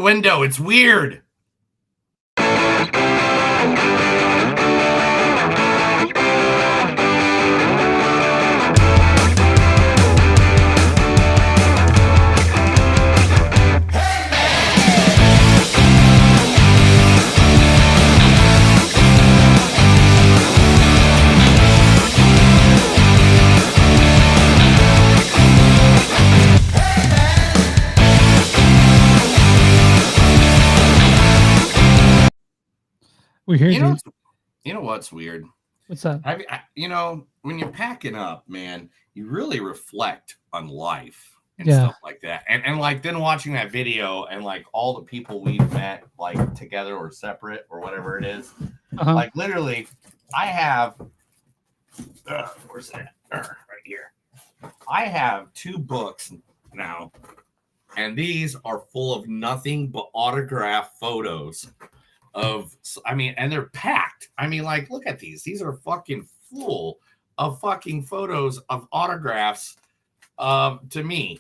window. It's weird. We're here, dude. You know what's weird? What's that? When you're packing up, man, you really reflect on life and stuff like that. And like then watching that video and like all the people we've met like together or separate or whatever it is. Like literally, I have where's that? Right here. I have 2 books now, and these are full of nothing but autograph photos and they're packed. I mean, like, look at these. These are fucking full of fucking photos of autographs to me,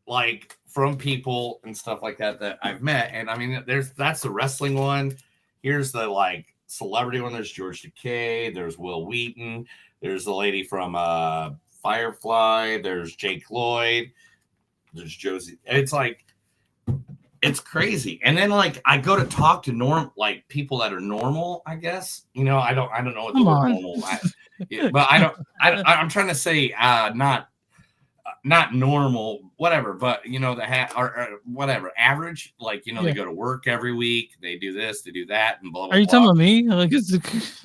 like from people and stuff like that I've met. And I mean, that's the wrestling one. Here's the like celebrity one. There's George Takei. There's Will Wheaton. There's the lady from Firefly. There's Jake Lloyd. There's Josie. It's like, it's crazy. And then like I go to talk to people that are normal, I guess. I don't know what the word normal is. But I'm trying to say not normal, whatever, but or whatever, average, like they go to work every week, they do this, they do that, and blah blah. Are you talking about me? Like,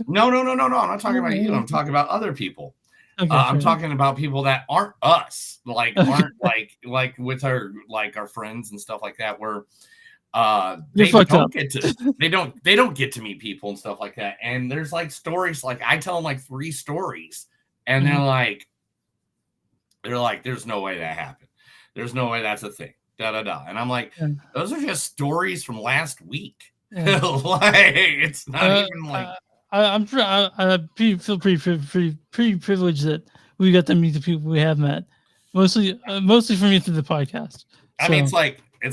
No, I'm not talking about you. I'm talking about other people. Okay, I'm talking about people that aren't us, like aren't like with our friends and stuff like that, where they don't get to meet people and stuff like that. And there's like stories, like I tell them like 3 stories, and they're like, there's no way that happened. There's no way that's a thing. Da da da. And I'm like, those are just stories from last week. Like it's not even like. I feel pretty privileged that we got to meet the people we have met, mostly for me through the podcast. I mean, it's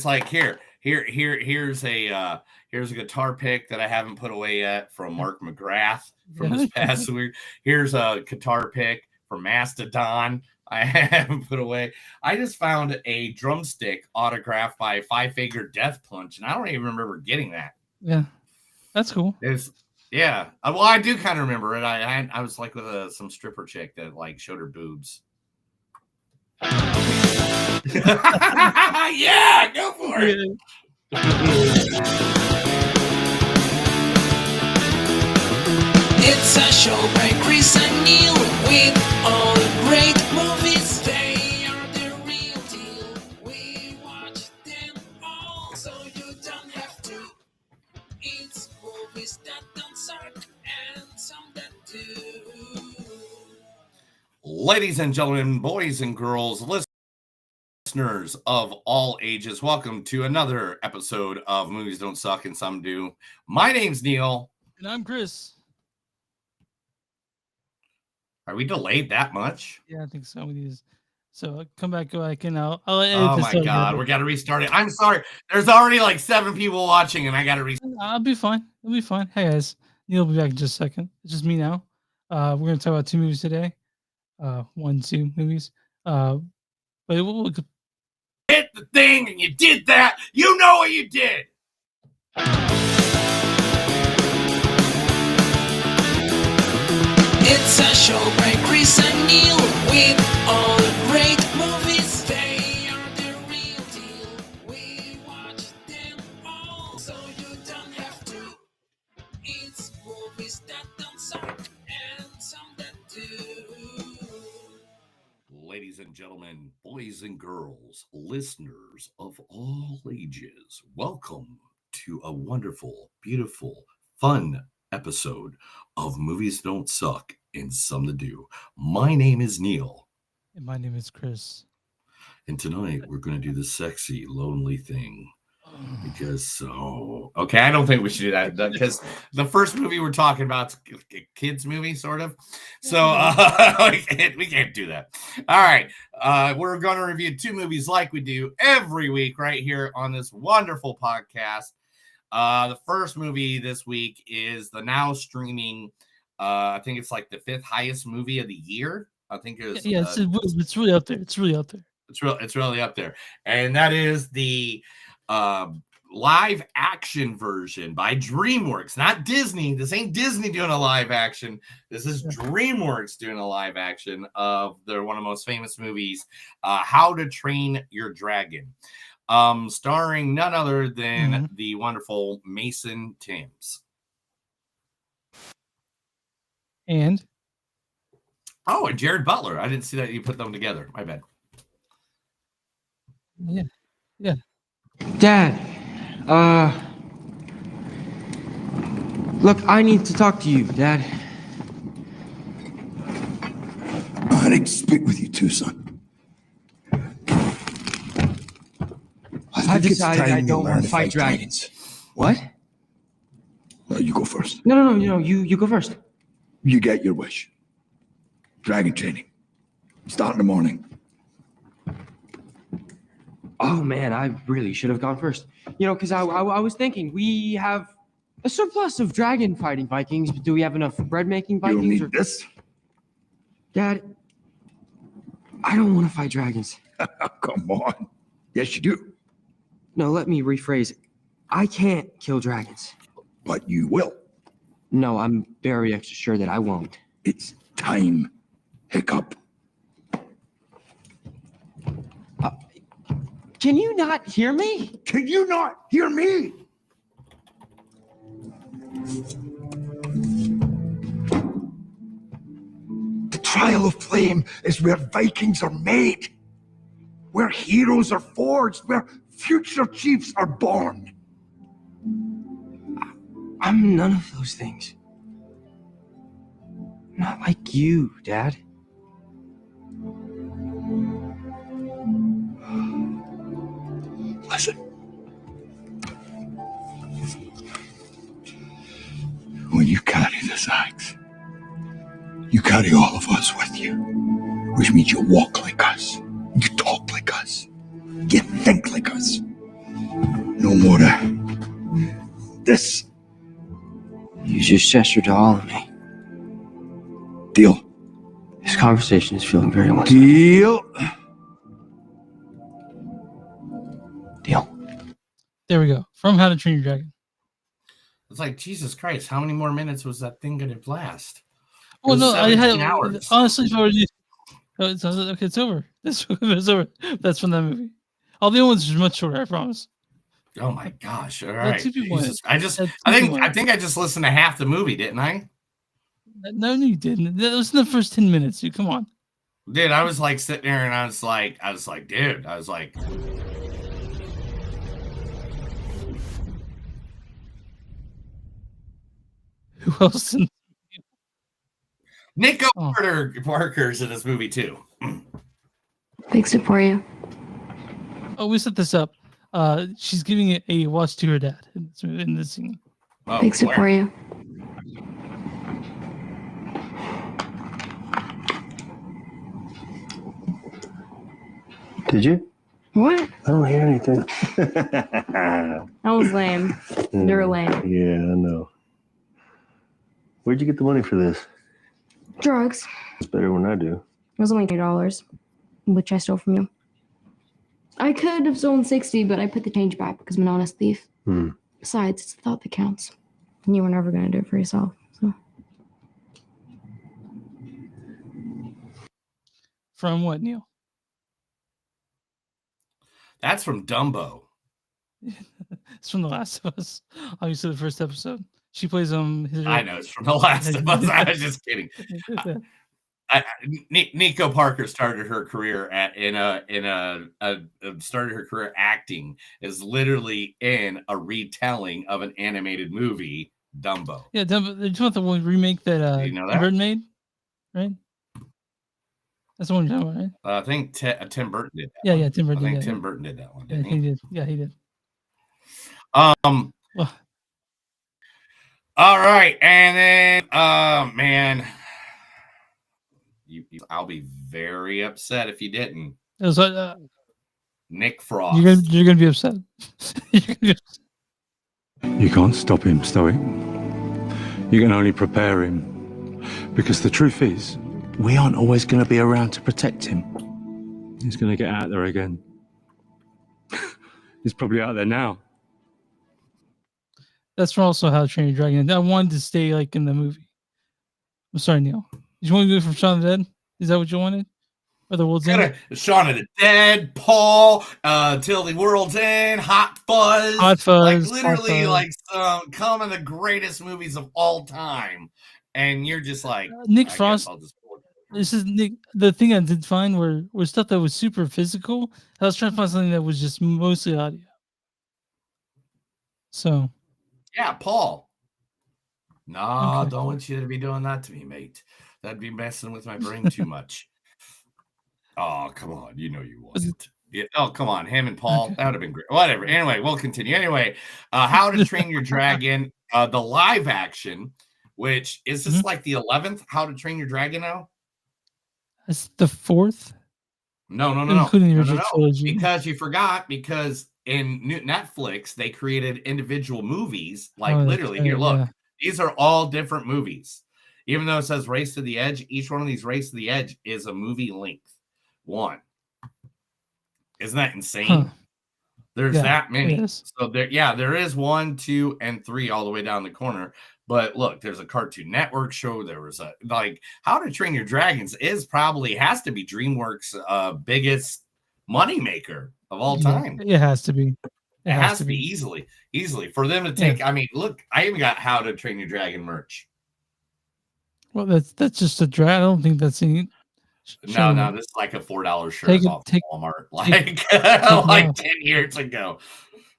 like here's a guitar pick that I haven't put away yet from Mark McGrath from this past week. Here's a guitar pick from Mastodon I haven't put away. I just found a drumstick autographed by Five Finger Death Punch, and I don't even remember getting that. Yeah, that's cool. Yeah. Well, I do kind of remember it. I was like with some stripper chick that like showed her boobs. Yeah, go for it. It's a show by Chris and Neil with all great movies. They are the real deal. We watch them all, so you don't have to. It's movies that don't suck and some that do. Ladies and gentlemen, boys and girls, listeners of all ages, welcome to another episode of Movies Don't Suck and Some Do. My name's Neil. And I'm Chris. Are we delayed that much? Yeah, I think so. So come back, go back, and I'll edit oh this. My God, we got to restart it. I'm sorry. There's already like 7 people watching, and I got to restart. I'll be fine. It'll be fine. Hey guys, Neil will be back in just a second. It's just me now. We're gonna talk about 2 movies today. 2 movies. But we'll hit the thing, and you did that. You know what you did. It's a show by Chris and Neil with all great movies. They are the real deal. We watch them all, so you don't have to. It's movies that don't suck and some that do. Ladies and gentlemen, boys and girls, listeners of all ages, welcome to a wonderful, beautiful, fun episode of Movies Don't Suck and Some to Do. My name is Neil. And my name is Chris. And tonight we're going to do the sexy, lonely thing Because so okay, I don't think we should do that because the first movie we're talking about is a kids movie, sort of. So we can't do that. All right, we're going to review 2 movies like we do every week right here on this wonderful podcast. The first movie this week is the now streaming. I think it's like the 5th highest movie of the year. I think it was. Yeah, it's really up there. It's really up there. It's really up there, and that is the live action version by DreamWorks, not Disney. This ain't Disney doing a live action. This is DreamWorks doing a live action of their one of the most famous movies, How to Train Your Dragon, starring none other than the wonderful Mason Thames. And Jared Butler. I didn't see that you put them together. My bad. Yeah. Dad, look, I need to talk to you, Dad. I need to speak with you too, son. I've decided I don't want to fight dragons. What? No, you go first. No, you go first. You get your wish. Dragon training. Start in the morning. Oh man, I really should have gone first. Because I was thinking we have a surplus of dragon fighting Vikings. But do we have enough bread making You don't Vikings? need this. Dad, I don't want to fight dragons. Come on. Yes, you do. No, let me rephrase. I can't kill dragons. But you will. No, I'm very extra sure that I won't. It's time. Hiccup. Can you not hear me? Can you not hear me? The trial of flame is where Vikings are made, where heroes are forged, where future chiefs are born. I'm none of those things. Not like you, Dad. Listen. When you carry this axe, you carry all of us with you, which means you walk like us, you talk like us, you think like us. No more this. You just gestured to all of me. Deal. This conversation is feeling very much. Deal. There we go. From How to Train Your Dragon. It's like, Jesus Christ, how many more minutes was that thing going to last? Well, no, I had hours. honestly. It's over. It's over. That's from that movie. All the other ones are much shorter. I promise. Oh my gosh! All right, Jesus. I think I just listened to half the movie, didn't I? No, you didn't. That was in the first 10 minutes. Dude, come on. Dude, I was like sitting there, and I was like, dude, I was like. Who else? Nico Parker's in this movie too. Fix it for you. Oh, we set this up. She's giving it a watch to her dad in this scene. Oh, Fix it for you. Did you? What? I don't hear anything. That was lame. They're lame. Yeah, I know. Where'd you get the money for this? Drugs. It's better when I do. It was only $2, which I stole from you. I could have stolen 60, but I put the change back because I'm an honest thief. Besides, it's the thought that counts. And you were never going to do it for yourself. So. From what, Neil? That's from Dumbo. It's from The Last of Us. Obviously, the first episode. She plays I know it's from The Last of Us. I was just kidding. Nico Parker started her career started her career acting is literally in a retelling of an animated movie, Dumbo. Yeah, Dumbo. They're talking about the remake that you know that? Tim Burton made, right? That's the one you're talking about, right? I think Tim Burton did that. Yeah, Tim Burton. I think Tim Burton did that one. Yeah, he did. Yeah, he did. Um. Well, All right, and then, man, I'll be very upset if you didn't. it was like, Nick Frost. you're gonna be upset. You're gonna be upset. You can't stop him, Stoic. You can only prepare him. Because the truth is, we aren't always going to be around to protect him. He's going to get out there again. He's probably out there now. That's from also How to Train Your Dragon. I wanted to stay like in the movie. I'm sorry, Neil. You want to go from Shaun of the Dead? Is that what you wanted? Or the World's End? Shaun of the Dead, Paul, Till the World's End, Hot Fuzz. Hot Fuzz. Like literally Hot Fuzz. like some of the greatest movies of all time. And you're just like Nick Frost. This is Nick. The thing I did find were stuff that was super physical. I was trying to find something that was just mostly audio. So. Yeah, Paul. No, Okay. don't want you to be doing that to me, mate. That'd be messing with my brain too much. Oh, come on. You know you want it. Yeah. Oh, come on. Him and Paul. Okay. That would have been great. Whatever. Anyway, we'll continue. Anyway, How to Train Your Dragon, the live action, which is this like the 11th How to Train Your Dragon now? That's the 4th? No. Including the original trilogy. Because you forgot, because in Netflix, they created individual movies. Like literally, here, look. Yeah. These are all different movies. Even though it says Race to the Edge, each one of these Race to the Edge is a movie length. One. Isn't that insane? Huh. There's that many. So there is 1, 2, and 3 all the way down the corner. But look, there's a Cartoon Network show. There was a How to Train Your Dragons has to be DreamWorks' biggest moneymaker of all time. It has to be. It has to be easily for them to take. Yeah. I mean, look, I even got How to Train Your Dragon merch. Well, that's just a drag. I don't think that's any. No, this is like a $4 shirt off Walmart, like 10 years ago.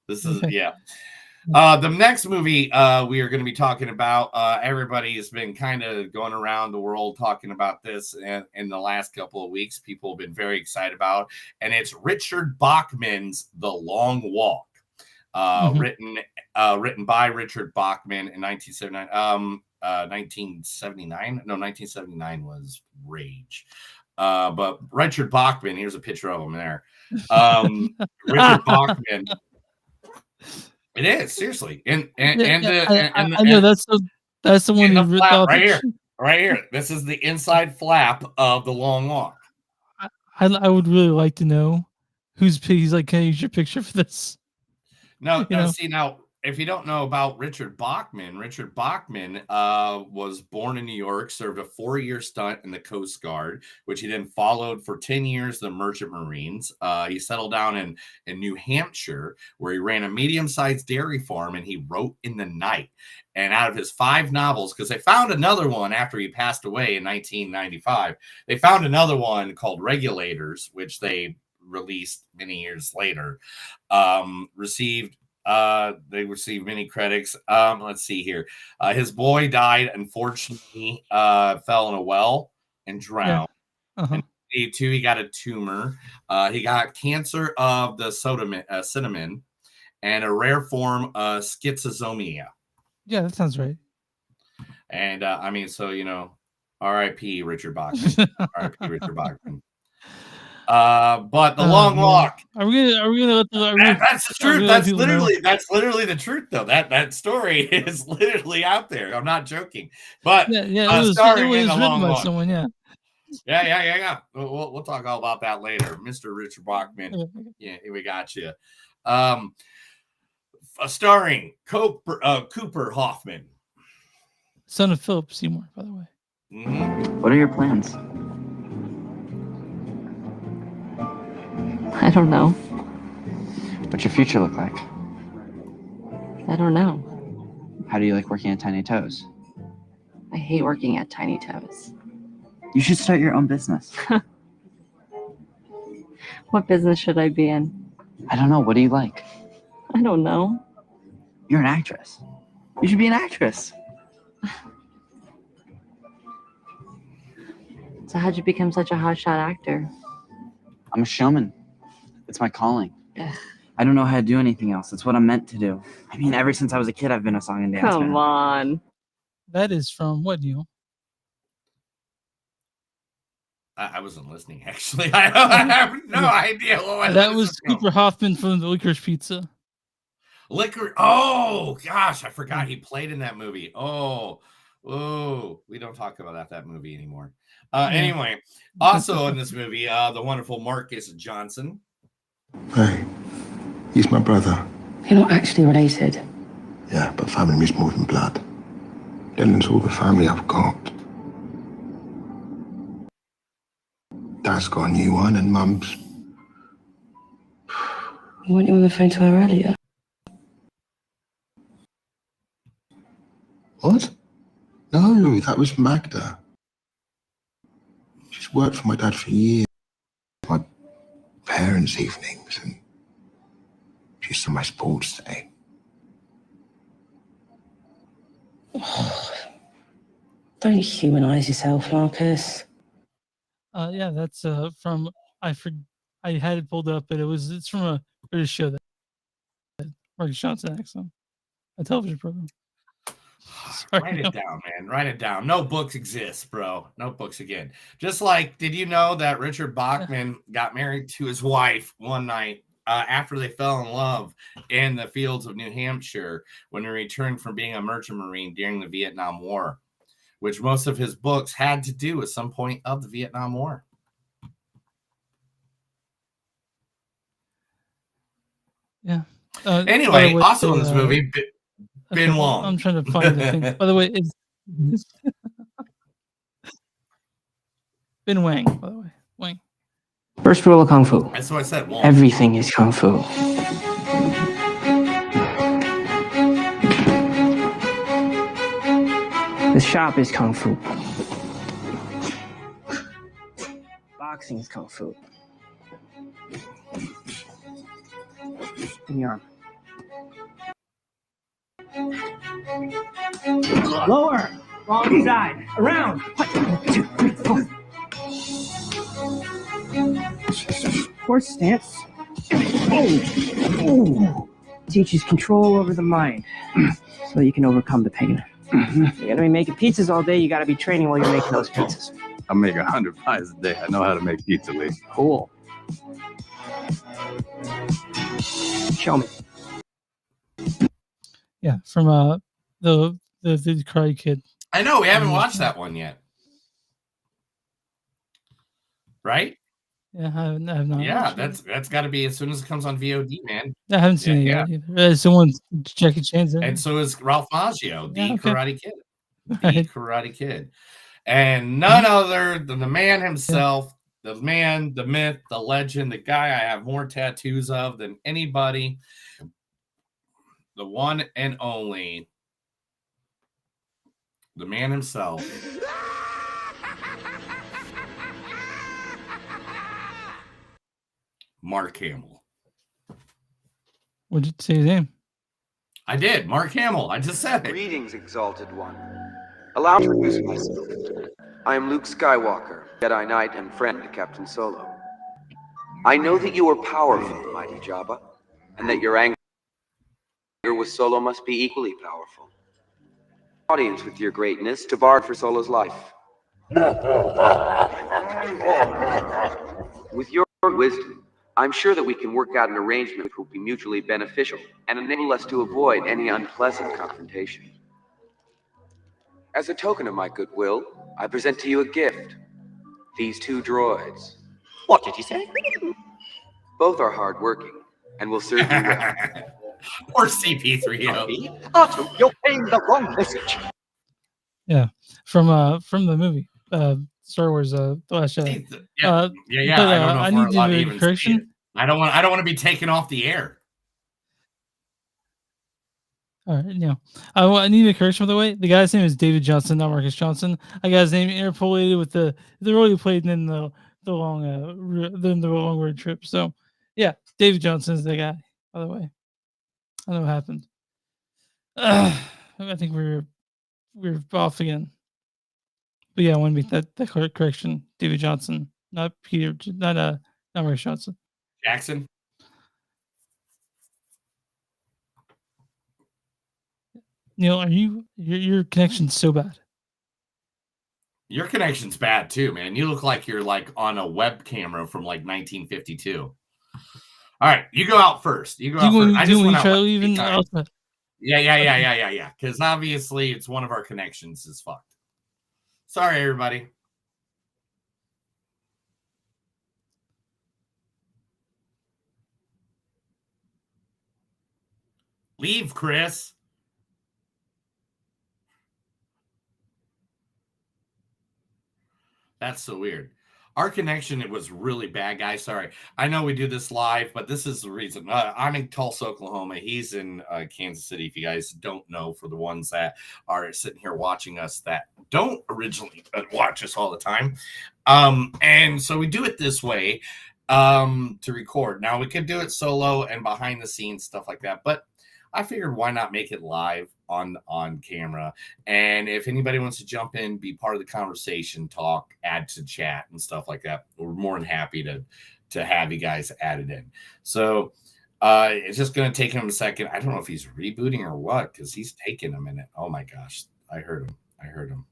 This is The next movie we are going to be talking about. Everybody has been kind of going around the world talking about this in the last couple of weeks. People have been very excited about, and it's Richard Bachman's The Long Walk. Written by Richard Bachman in 1979. 1979? No, 1979 was Rage. But Richard Bachman, here's a picture of him there. Richard Bachman. It is seriously, I know that's the one you ripped off right here. This is the inside flap of The Long Walk. I would really like to know he's like, can I use your picture for this? No. See, now, if you don't know about Richard Bachman was born in New York, served a 4-year stunt in the Coast Guard, which he then followed for 10 years the Merchant Marines. He settled down in New Hampshire, where he ran a medium-sized dairy farm, and he wrote in the night. And out of his 5 novels, because they found another one after he passed away in 1995, they found another one called Regulators, which they released many years later. They received many critics. Let's see here. His boy died, unfortunately, fell in a well and drowned. Yeah. And he got a tumor. He got cancer of the cinnamon and a rare form of schizophrenia. Yeah, that sounds right. And R.I.P. Richard Bachman. R.I.P. Richard Bachman. But The Long Walk. Are we gonna let that's the truth. That's literally the truth, though. That story is literally out there. I'm not joking. But it was written by someone. Yeah. We'll talk all about that later, Mr. Richard Bachman. Yeah, we got you. Starring Cooper Hoffman, son of Philip Seymour, by the way. Mm-hmm. What are your plans? I don't know. What's your future look like? I don't know. How do you like working at Tiny Toes? I hate working at Tiny Toes. You should start your own business. What business should I be in? I don't know. What do you like? I don't know. You're an actress. You should be an actress. So how'd you become such a hotshot actor? I'm a showman. It's my calling. Ugh. I don't know how to do anything else. It's what I'm meant to do. I mean, ever since I was a kid, I've been a song and dance Come man. on. That is from what, Neil? I wasn't listening, actually. I have no idea what That was Cooper Hoffman from the Licorice Pizza. Liquor. Oh gosh, I forgot he played in that movie. Oh, we don't talk about that movie anymore. Anyway, also in this movie, the wonderful Marcus Johnson. Hey, he's my brother. You're not actually related. Yeah, but family means more than blood. Dylan's all the family I've got. Dad's got a new one, and Mum's. Weren't you on the phone to her earlier? What? No, that was Magda. She's worked for my dad for years. My parents' evenings, and she's on my sports day. Don't humanize yourself, Marcus. Yeah, that's from I had it pulled up, but it's from a British show that Marcus Johnson acts on, a television program. Sorry, Write it down, man. Write it down. No books exist, bro. No books again. Just like, did you know that Richard Bachman got married to his wife one night after they fell in love in the fields of New Hampshire when he returned from being a merchant marine during the Vietnam War, which most of his books had to do at some point of the Vietnam War. Yeah. Anyway, also in this movie, Ben Wong. I'm trying to find the thing. By the way, it's Ben Wang, by the way. Wang. First rule of Kung Fu. That's what I said. Wong. Everything is Kung Fu. The shop is Kung Fu. Boxing is Kung Fu. In the arm. Lower. Wrong side. Around. 1, 2, 3, 4. Horse stance. Oh. Teaches control over the mind, so you can overcome the pain. You're gonna be making pizzas all day. You gotta be training while you're making those pizzas. I make 100 pies a day. I know how to make pizza, Lee. Cool. Show me. Yeah, from the Karate Kid. I know we haven't watched that one yet, right? Yeah, I have not. Yeah, that's got to be as soon as it comes on VOD, man. I haven't seen it yet either. Someone's Jackie Chan's in it. And so is Ralph Macchio, the Karate Kid, Karate Kid, and none other than the man himself, the man, the myth, the legend, the guy I have more tattoos of than anybody, the one and only, the man himself. Mark Hamill. What did you say his name? I did. Mark Hamill. I just said it. Greetings, Exalted One. Allow me to introduce myself. I am Luke Skywalker, Jedi Knight and friend to Captain Solo. I know that you are powerful, mighty Jabba, and that your anger with Solo must be equally powerful. Audience with your greatness to bargain for Solo's life. With your wisdom, I'm sure that we can work out an arrangement which will be mutually beneficial and enable us to avoid any unpleasant confrontation. As a token of my goodwill, I present to you a gift. These 2 droids. What did you say? Both are hardworking and will serve you well. Or CP3O. Artu, you're paying the wrong message. Yeah, from the movie Star Wars The Last Jedi. Yeah. But, I don't know if I we're need allowed to to make even a correction. see it. I don't want to be taken off the air. All right, yeah. I need a correction, by the way. The guy's name is David Johnson, not Marcus Johnson. I got his name interpolated with the role he played in the long road trip. So, yeah, David Johnson is the guy. By the way, I know what happened. I think we're off again. But yeah, I want to make that correction. David Johnson, not Peter, not Marcus Johnson. Jackson. Neil, are your connection's so bad? Your connection's bad too, man. You look like you're like on a web camera from like 1952. All right, you go out first. You go out first. I just went out. Try Like, leaving 8 times. outside? Yeah. Because obviously it's one of our connections is fucked. Sorry, everybody. Leave, Chris. That's so weird. Our connection, it was really bad, guys. Sorry. I know we do this live, but this is the reason. I'm in Tulsa, Oklahoma. He's in Kansas City, if you guys don't know, for the ones that are sitting here watching us that don't originally watch us all the time. And so we do it this way to record. Now, we could do it solo and behind the scenes, stuff like that, but I figured why not make it live on camera? And if anybody wants to jump in, be part of the conversation, talk, add to chat and stuff like that, we're more than happy to have you guys added in. So it's just going to take him a second. I don't know if he's rebooting or what, because he's taking a minute. Oh my gosh. I heard him.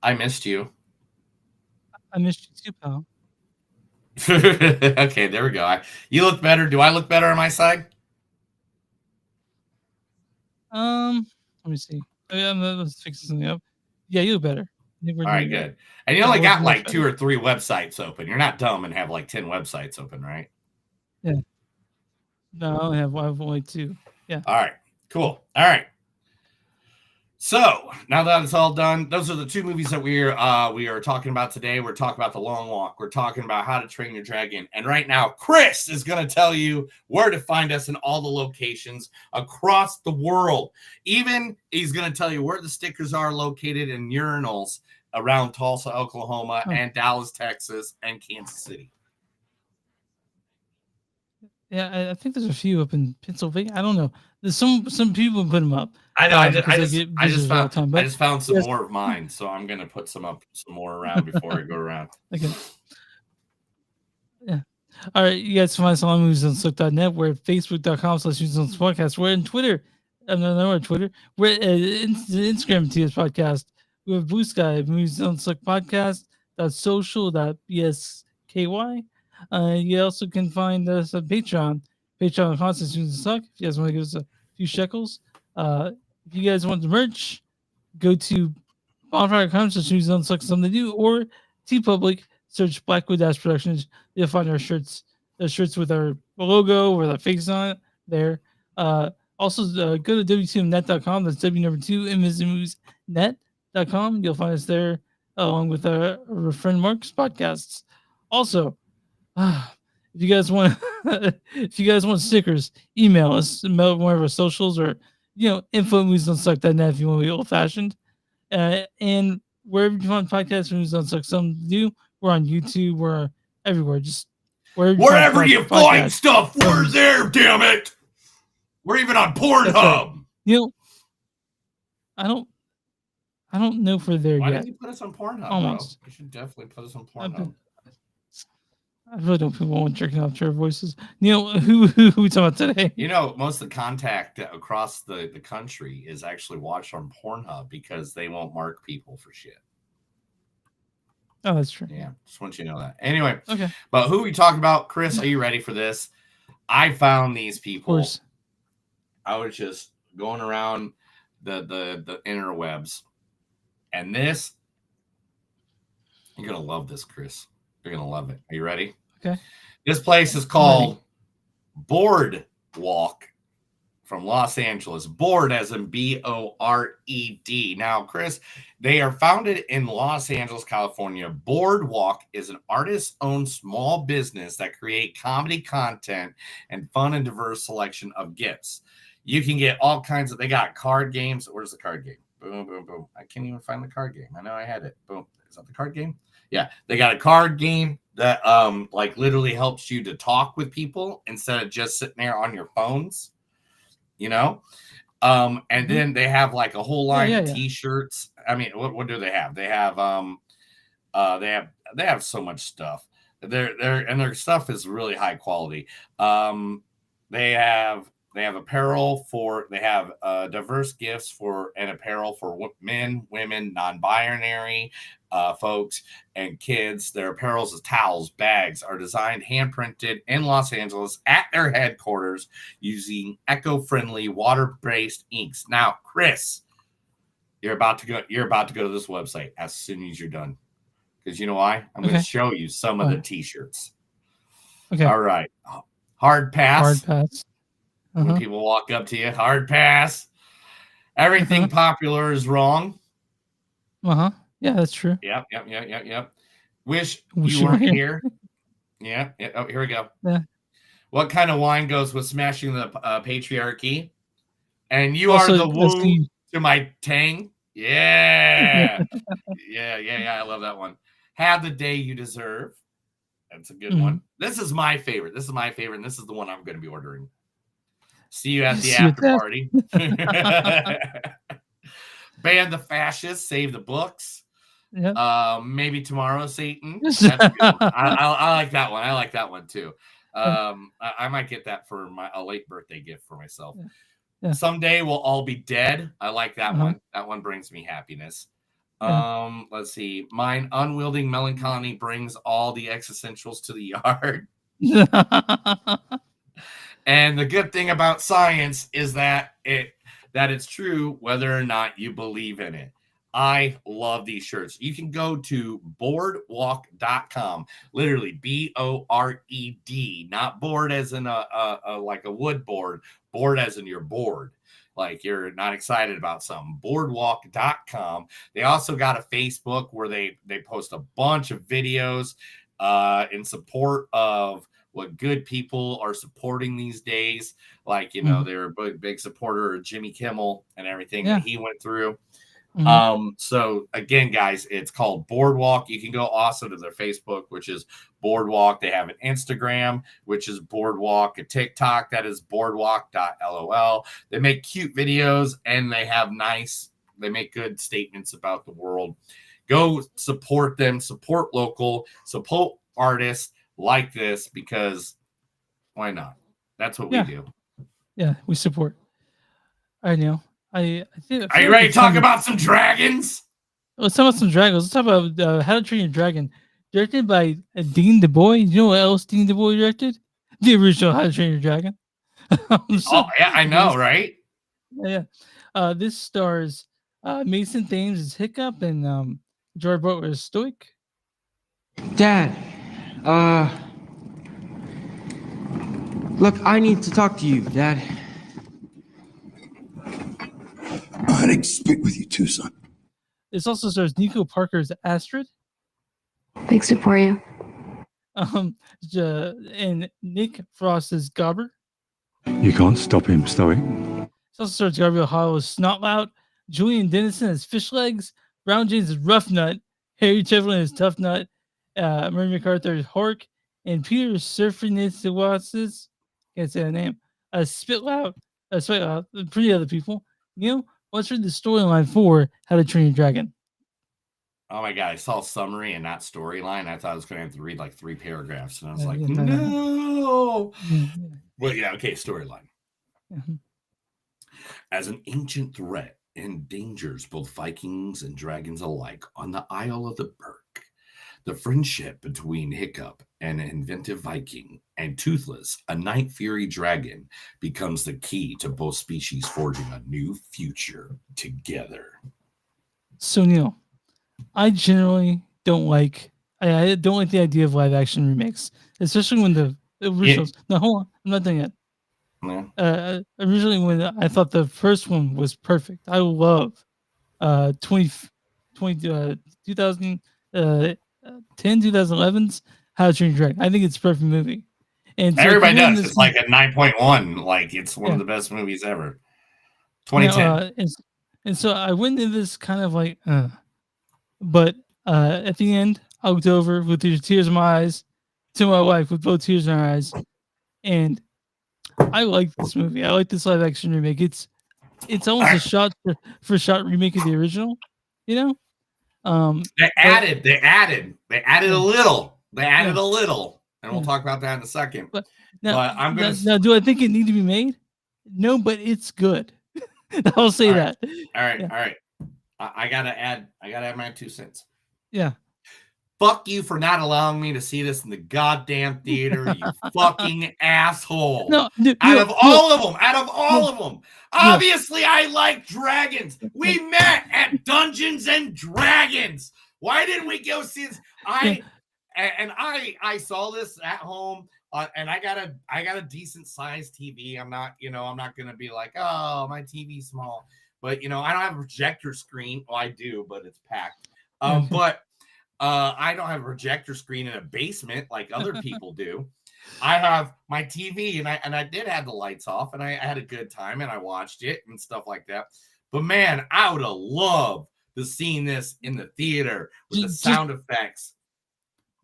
I missed you. I missed you too, pal. Okay, there we go. You look better. Do I look better on my side? Let me see. Let's fix something up. Yeah, you look better. All right, good. And you only got like 2 or 3 websites open. You're not dumb and have like 10 websites open, right? Yeah. No, I have only 2. Yeah. All right, cool. All right. So now that it's all done, those are the 2 movies that we are talking about today. We're talking about The Long Walk. We're talking about How to Train Your Dragon. And right now, Chris is going to tell you where to find us in all the locations across the world. Even he's going to tell you where the stickers are located in urinals around Tulsa, Oklahoma, and Dallas, Texas, and Kansas City. Yeah, I think there's a few up in Pennsylvania. I don't know. There's some people put them up. I know. I just found some more of mine, so I'm gonna put some more around before I go around. Okay. Yeah. All right, you guys can find us on moviesonsuck.net. We're at facebook.com/moviesonsuck podcast. We're in Twitter. We're on Twitter. We're at Instagram TS podcast. We have Blue Sky Movies Unsuck podcast. .social.bsky. You also can find us on Patreon. Patreon.com/moviesonsuck. If you guys want to give us a few shekels. If you guys want the merch, go to bonfire.com/moviesonsuck something to do, or TeePublic, search Blackwood Dash Productions. You'll find our shirts. The shirts with our logo with our face on it there. Also, go to w2mnet.com. That's w2mmoviesnet.com. You'll find us there along with our friend Mark's podcasts. Also, if you guys want stickers, email us, email one of our socials, or info@moviesonsuck.net if you want to be old fashioned. And wherever you find podcasts, Movies Don't Suck Some Do, we're on YouTube, we're everywhere. Just wherever you find stuff, we're there, damn it. We're even on Pornhub. Right. I don't know if we're there yet. Why did you put us on Pornhub? Almost. Bro? You should definitely put us on Pornhub. I really don't want jerking off to our voices. Neil, who we talking about today? Most of the contact across the country is actually watched on Pornhub because they won't mark people for shit. Oh, that's true. Yeah, just want you to know that. Anyway, okay. But who we talking about? Chris, are you ready for this? I found these people. Of course. I was just going around the interwebs, and this, you're gonna love this, Chris. You're gonna love it. Are you ready? Okay. This place is called Boardwalk from Los Angeles. Board as in BORED. Now, Chris, they are founded in Los Angeles, California. Boardwalk is an artist-owned small business that create comedy content and fun and diverse selection of gifts. You can get all kinds of, they got card games. Where's the card game? Boom, boom, boom. I can't even find the card game. I know I had it. Boom. Is that the card game? Yeah. They got a card game that like literally helps you to talk with people instead of just sitting there on your phones, and then they have like a whole line of t-shirts. I mean, what do they have? They have they have so much stuff. Their stuff is really high quality. They have They have apparel for. They have diverse gifts for and apparel for men, women, non-binary folks, and kids. Their apparels, as towels, bags, are designed, hand printed in Los Angeles at their headquarters using eco-friendly, water-based inks. Now, Chris, you're about to go to this website as soon as you're done, because you know why? I'm going to show you some of the T-shirts. Okay. All right. Hard pass. Hard pass. When people walk up to you, hard pass. Everything popular is wrong. Yeah, that's true. Yep. Wish you weren't here. Yeah. Oh, here we go. Yeah. What kind of wine goes with smashing the patriarchy? And you Also, are the woo to my tang. Yeah. Yeah. I love that one. Have the day you deserve. That's a good one. This is my favorite. And this is the one I'm going to be ordering. See you at the after party. Ban the fascists, save the books. Yep. Maybe tomorrow, Satan. That's a good one. I like that one. I like that one too. I might get that for a late birthday gift for myself. Yeah. Someday we'll all be dead. I like that one. That one brings me happiness. Let's see. Mine unwielding melancholy brings all the existentials to the yard. And the good thing about science is that it's true whether or not you believe in it. I love these shirts. You can go to boardwalk.com, literally BORED, not board as in a like a wood board, board as in your board. Like you're not excited about something. Boardwalk.com. They also got a Facebook where they post a bunch of videos in support of what good people are supporting these days. Like, you know, they're a big supporter of Jimmy Kimmel and everything that he went through. So again, guys, it's called Boardwalk. You can go also to their Facebook, which is Boardwalk. They have an Instagram, which is Boardwalk, a TikTok that is boardwalk.lol. They make cute videos and they make good statements about the world. Go support them, support local, support artists like this, because why not? That's what we do. Yeah, we support. All right, Neil. I think. Are you ready to talk about some dragons? Let's talk about some dragons. Let's talk about How to Train Your Dragon, directed by Dean DeBoy. You know what else Dean DeBoy directed? The original How to Train Your Dragon. I know, right? Yeah. This stars Mason Thames as Hiccup and George Butler as Stoic. Dad, look, I need to talk to you, Dad. I had to speak with you too, son. This also stars Nico Parker as Astrid. Big support you. And Nick Frost as Gobber. You can't stop him, Stoic. This also stars Gabriel Hollow as Snotlout, Julian Dennison as Fish Legs, Brown James as Rough Nut, Harry Chevlin as Tough Nut, Murray MacArthur as Hork, and Peter Surfinitziwasis, can't say the name, as Spitlout, pretty other people. Neil, what's read the storyline for How to Train Your Dragon? Oh my god, I saw summary and not storyline. I thought I was going to have to read like 3 paragraphs, and I was like, no. Well, yeah, okay, storyline. As an ancient threat endangers both Vikings and dragons alike on the Isle of the Burke, the friendship between Hiccup, an inventive Viking, and Toothless, a night fury dragon, becomes the key to both species forging a new future together. So, Neil, I generally don't like I don't like the idea of live action remakes, especially when the originals. No, hold on, I'm not done yet. Yeah. Originally, when I thought the first one was perfect, I love 2011's How to Train Your Dragon. I think it's a perfect movie. And so everybody does. It's like a 9.1. Like it's one of the best movies ever. 2010. And so I went into this kind of like, but at the end, I looked over with tears in my eyes to my wife with both tears in her eyes, and I like this movie. I like this live action remake. It's almost a shot for shot remake of the original, you know. They added a little. They added a little, and we'll talk about that in a second. But now, I'm gonna. Now, do I think it need to be made? No, but it's good. I'll say All right. that. All right, Yeah. all right. I gotta add my 2 cents. Yeah. Fuck you for not allowing me to see this in the goddamn theater, you fucking asshole. No, Out of all of them, Neil. obviously I like dragons. We met at Dungeons and Dragons. Why didn't we go see this? I saw this at home, and I got a decent sized TV. I'm not gonna be like, oh, my TV's small, but I don't have a projector screen. Well, I do, but it's packed. But I don't have a projector screen in a basement like other people do. I have my TV, and I did have the lights off, and I had a good time, and I watched it and stuff like that. But man, I would have loved to seen this in the theater with the sound effects.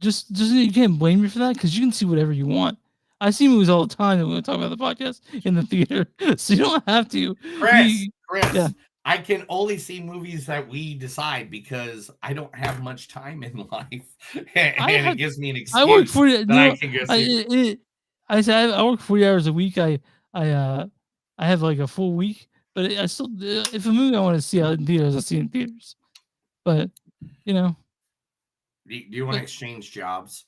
Just you can't blame me for that because you can see whatever you want. I see movies all the time that we talk about the podcast in the theater, so you don't have to. Chris, yeah. I can only see movies that we decide because I don't have much time in life, and it gives me an excuse. I work 40. I can go see. I said I work 40 hours a week. I have like a full week, but I still if a movie I want to see out in theaters, I see it in theaters. But do you want to exchange jobs?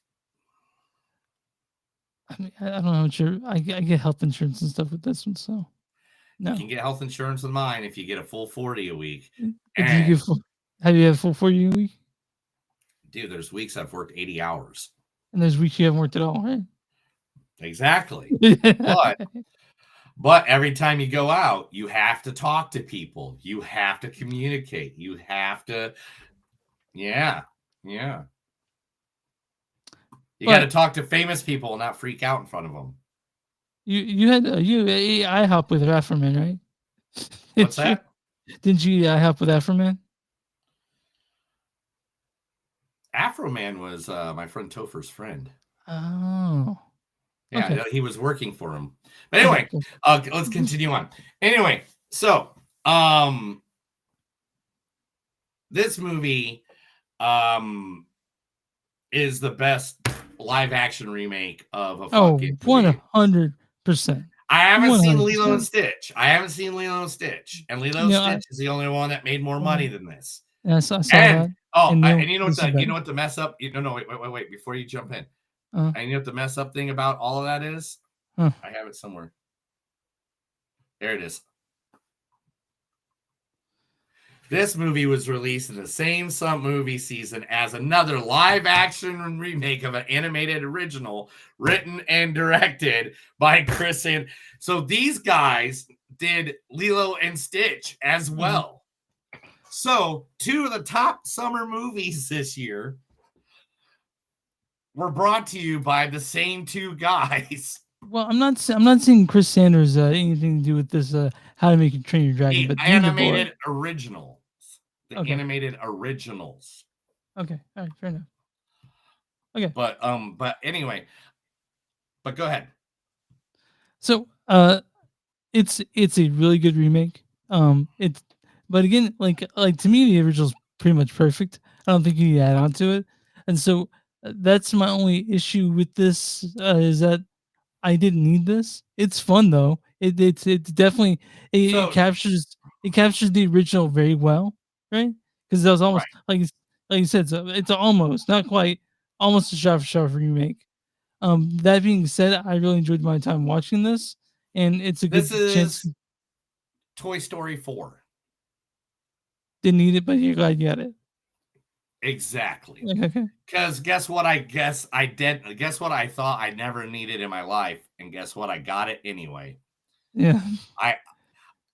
I mean, I don't know. Sure, I get health insurance and stuff with this one, so no. You can get health insurance with mine if you get a full 40 a week. Have you had a full 40 a week? Dude, there's weeks I've worked 80 hours. And there's weeks you haven't worked at all, right? Exactly. But every time you go out, you have to talk to people. You have to communicate. You have to, yeah. You got to talk to famous people and not freak out in front of them. You had IHOP with Afroman, right? What's that? Didn't you IHOP with Afroman? Afroman was my friend Topher's friend. Oh. Yeah, okay. He was working for him. But anyway, let's continue on. Anyway, so this movie is the best live action remake of a fucking 100%. I haven't 100%. seen Lilo and Stitch. And Lilo and Stitch is the only one that made more money than this. Yes, I saw that. And you know what the mess up? No, wait, before you jump in. And you know what the mess up thing about all of that is? I have it somewhere. There it is. This movie was released in the same movie season as another live-action remake of an animated original written and directed by Chris and so these guys did Lilo and Stitch as well. So 2 of the top summer movies this year were brought to you by the same 2 guys. Well, I'm not seeing Chris Sanders anything to do with this How to Make a Train Your Dragon, but animated originals. Animated originals. Okay, all right, fair enough. Okay, but anyway, but go ahead. So, it's a really good remake. But again, like to me, the original's pretty much perfect. I don't think you need to add on to it, and so that's my only issue with this is that I didn't need this. It's fun though. It's definitely it captures the original very well, right? Because that was almost like you said, so it's almost not quite almost a shot for shot remake. That being said, I really enjoyed my time watching this, and it's a good chance. Toy Story 4. Didn't need it, but you're glad you got it. Exactly. Okay. Because guess what I did? Guess what I thought I never needed in my life, and guess what? I got it anyway. Yeah.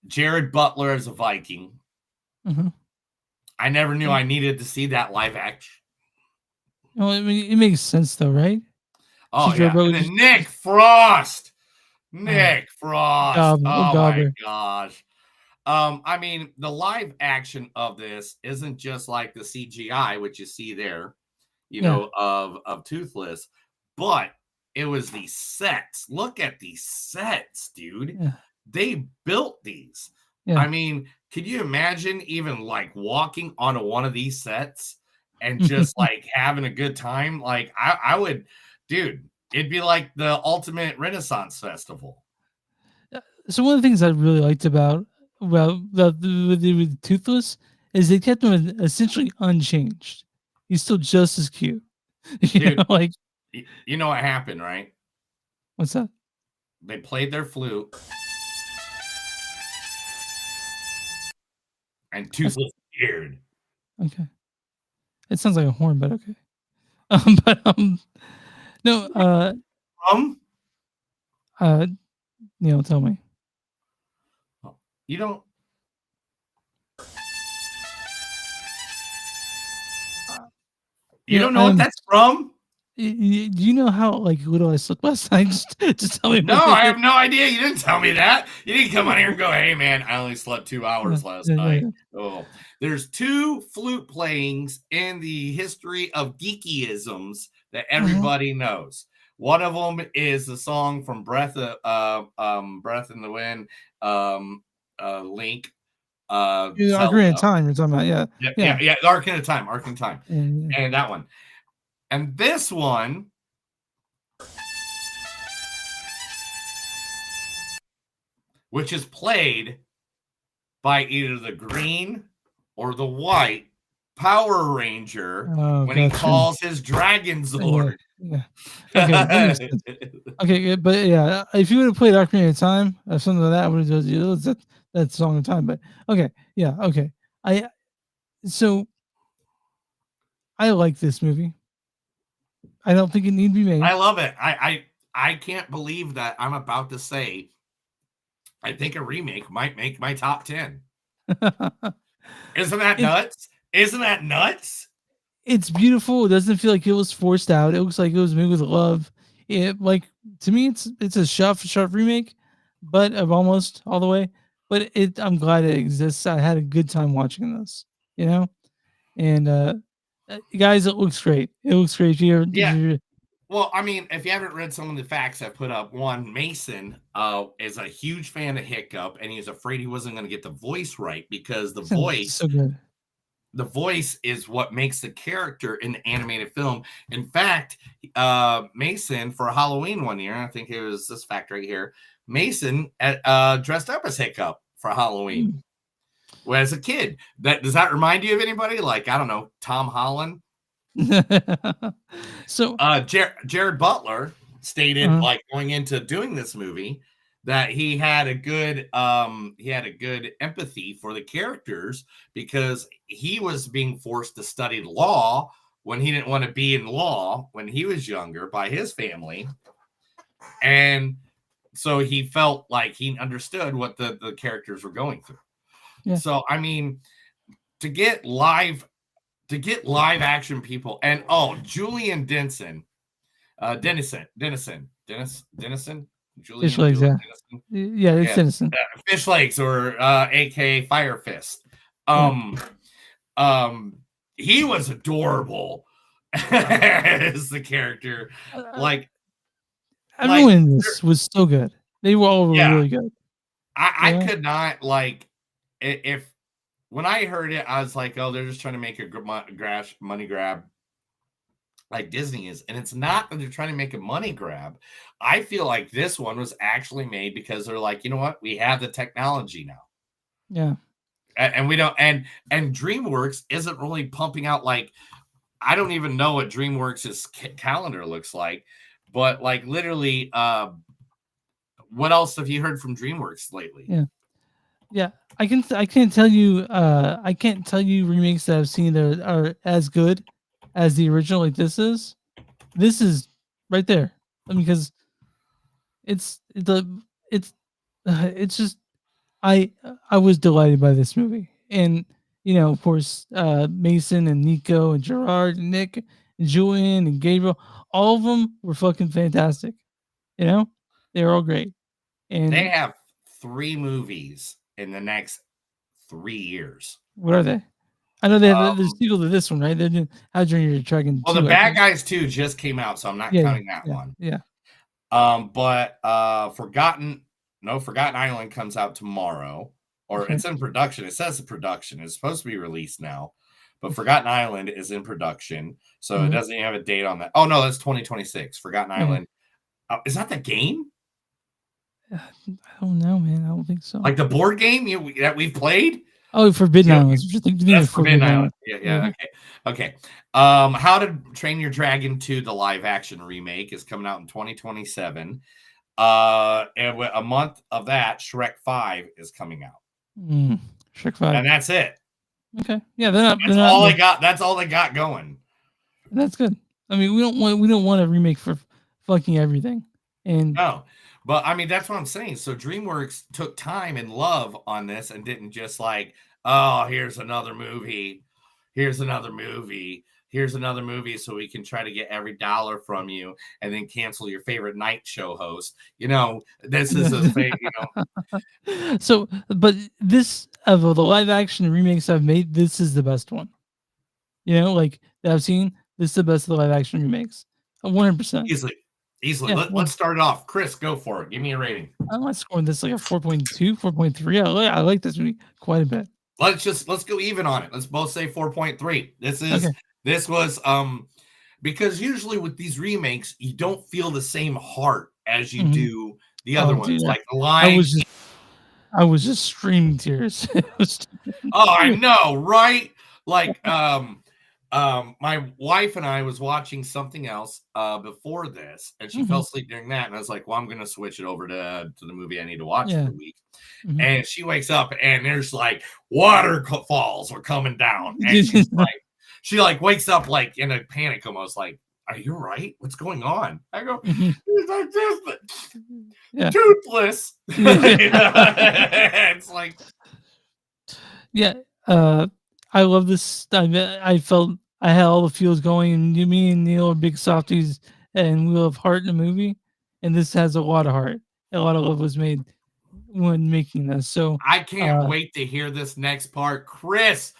Jared Butler as a Viking. Mm-hmm. I never knew I needed to see that live action. Well, I mean, it makes sense though, right? Oh yeah. And then Nick Frost. Oh my gosh. I mean, the live action of this isn't just like the CGI, which you see there, of Toothless, but it was the sets. Look at these sets, dude. Yeah. They built these. Yeah. I mean, could you imagine even like walking onto one of these sets and just like having a good time? Like I would, dude, it'd be like the ultimate Renaissance festival. So one of the things I really liked about with Toothless is they kept him essentially unchanged. He's still just as cute. Dude, Like you know what happened, right? what's that? They played their flute, and Toothless appeared. Okay. It sounds like a horn, but okay. But no, tell me. You don't. You don't know what that's from? Do you know how like little I slept last night? Just tell me. No, I have no idea. You didn't tell me that. You didn't come on here and go, "Hey, man, I only slept 2 hours last night." Oh, there's 2 flute playings in the history of geekyisms that everybody knows. One of them is the song from Breath in the Wind, Link. Ocarina of Time. You're talking about, yeah. Ocarina of Time, and that one, and this one. Which is played by either the green or the white Power Ranger when he calls his Dragon Zord. Yeah. Okay, that makes sense. Okay, but yeah, if you would have played Ocarina of Time or something like that, I would have told that song of time. But okay, yeah, okay. I like this movie. I don't think it need to be made. I love it. I can't believe that I'm about to say I think a remake might make my top 10. Isn't that nuts? Isn't that nuts? It's beautiful. It doesn't feel like it was forced out. It looks like it was made with love. It to me, it's a sharp remake, but of almost all the way. But I'm glad it exists. I had a good time watching this. And guys, it looks great. It looks great. Well, I mean, if you haven't read some of the facts I put up, one, Mason is a huge fan of Hiccup, and he was afraid he wasn't going to get the voice right because the voice, so good. The voice is what makes the character in the animated film. In fact, Mason, for Halloween one year, I think it was this fact right here, Mason dressed up as Hiccup for Halloween. Well, as a kid. Does that remind you of anybody? Like, I don't know, Tom Holland? So Jared Butler stated, like going into doing this movie, that he had a good empathy for the characters because he was being forced to study law when he didn't want to be in law when he was younger by his family, and so he felt like he understood what the characters were going through. Yeah. So I mean, to get live action people, and Julian Dennison. Julian Fish Legs, yeah. Yeah, it's Dennison. Fish Legs, or aka Fire Fist. He was adorable as the character. Everyone in this was so good. They were all really good. I could not if when I heard it, I was like, oh, they're just trying to make a money grab like Disney is. And it's not that they're trying to make a money grab. I feel like this one was actually made because they're like, you know what? We have the technology now. Yeah. And we don't, and DreamWorks isn't really pumping out, like, I don't even know what DreamWorks' calendar looks like, but like literally, what else have you heard from DreamWorks lately? Yeah, I can't tell you remakes that I've seen that are as good as the original. Like this is right there. I mean, because it's just I was delighted by this movie, and of course, Mason and Nico and Gerard and Nick and Julian and Gabriel, all of them were fucking fantastic. They're all great, and they have 3 movies in the next 3 years. What are they? I know they have the sequel to this one, right? They're doing How to Train Your Dragon 2. Well, the Bad Guys 2 just came out, so I'm not counting that one. Yeah. But Forgotten Island comes out tomorrow, or it's in production. It says in production. It's supposed to be released now, but Forgotten Island is in production, so it doesn't even have a date on that. Oh no, that's 2026. Forgotten Island. Is that the game? I don't know, man. I don't think so. Like the board game that we've played? Oh, Forbidden Yeah, Islands. You think that's of Forbidden Forbidden Island. Island. Yeah. Okay. How to Train Your Dragon 2, the live action remake, is coming out in 2027. And with a month of that, Shrek 5 is coming out. Shrek 5. And that's it. Okay. Yeah, they're not. That's all they got. That's all they got going. That's good. I mean, we don't want a remake for fucking everything. And no, but I mean, that's what I'm saying. So DreamWorks took time and love on this and didn't just like, oh, here's another movie. Here's another movie. Here's another movie so we can try to get every dollar from you and then cancel your favorite night show host. You know, this is a thing, you know. So, but this, of the live action remakes I've made, this is the best one. You know, like that I've seen, this is the best of the live action remakes. 100%. Easily. Yeah, let's start it off. Chris, go for it. Give me a rating. I'm scoring this like a 4.2, 4.3. I like this movie quite a bit. Let's go even on it. Let's both say 4.3. This was because usually with these remakes, you don't feel the same heart as you do the other ones. Dude, like The Lion. I was just streaming tears. I know, right? Like my wife and I was watching something else before this, and she fell asleep during that, and I was like, well, I'm gonna switch it over to the movie I need to watch for the week. And she wakes up and there's like waterfalls are coming down, and she's like, she like wakes up like in a panic, almost like, are you right? What's going on? I go, toothless. It's like, yeah. I love this. I felt I had all the feels going, and me and Neil are big softies, and we love heart in the movie, and this has a lot of heart. A lot of love was made when making this. So I can't wait to hear this next part. Chris,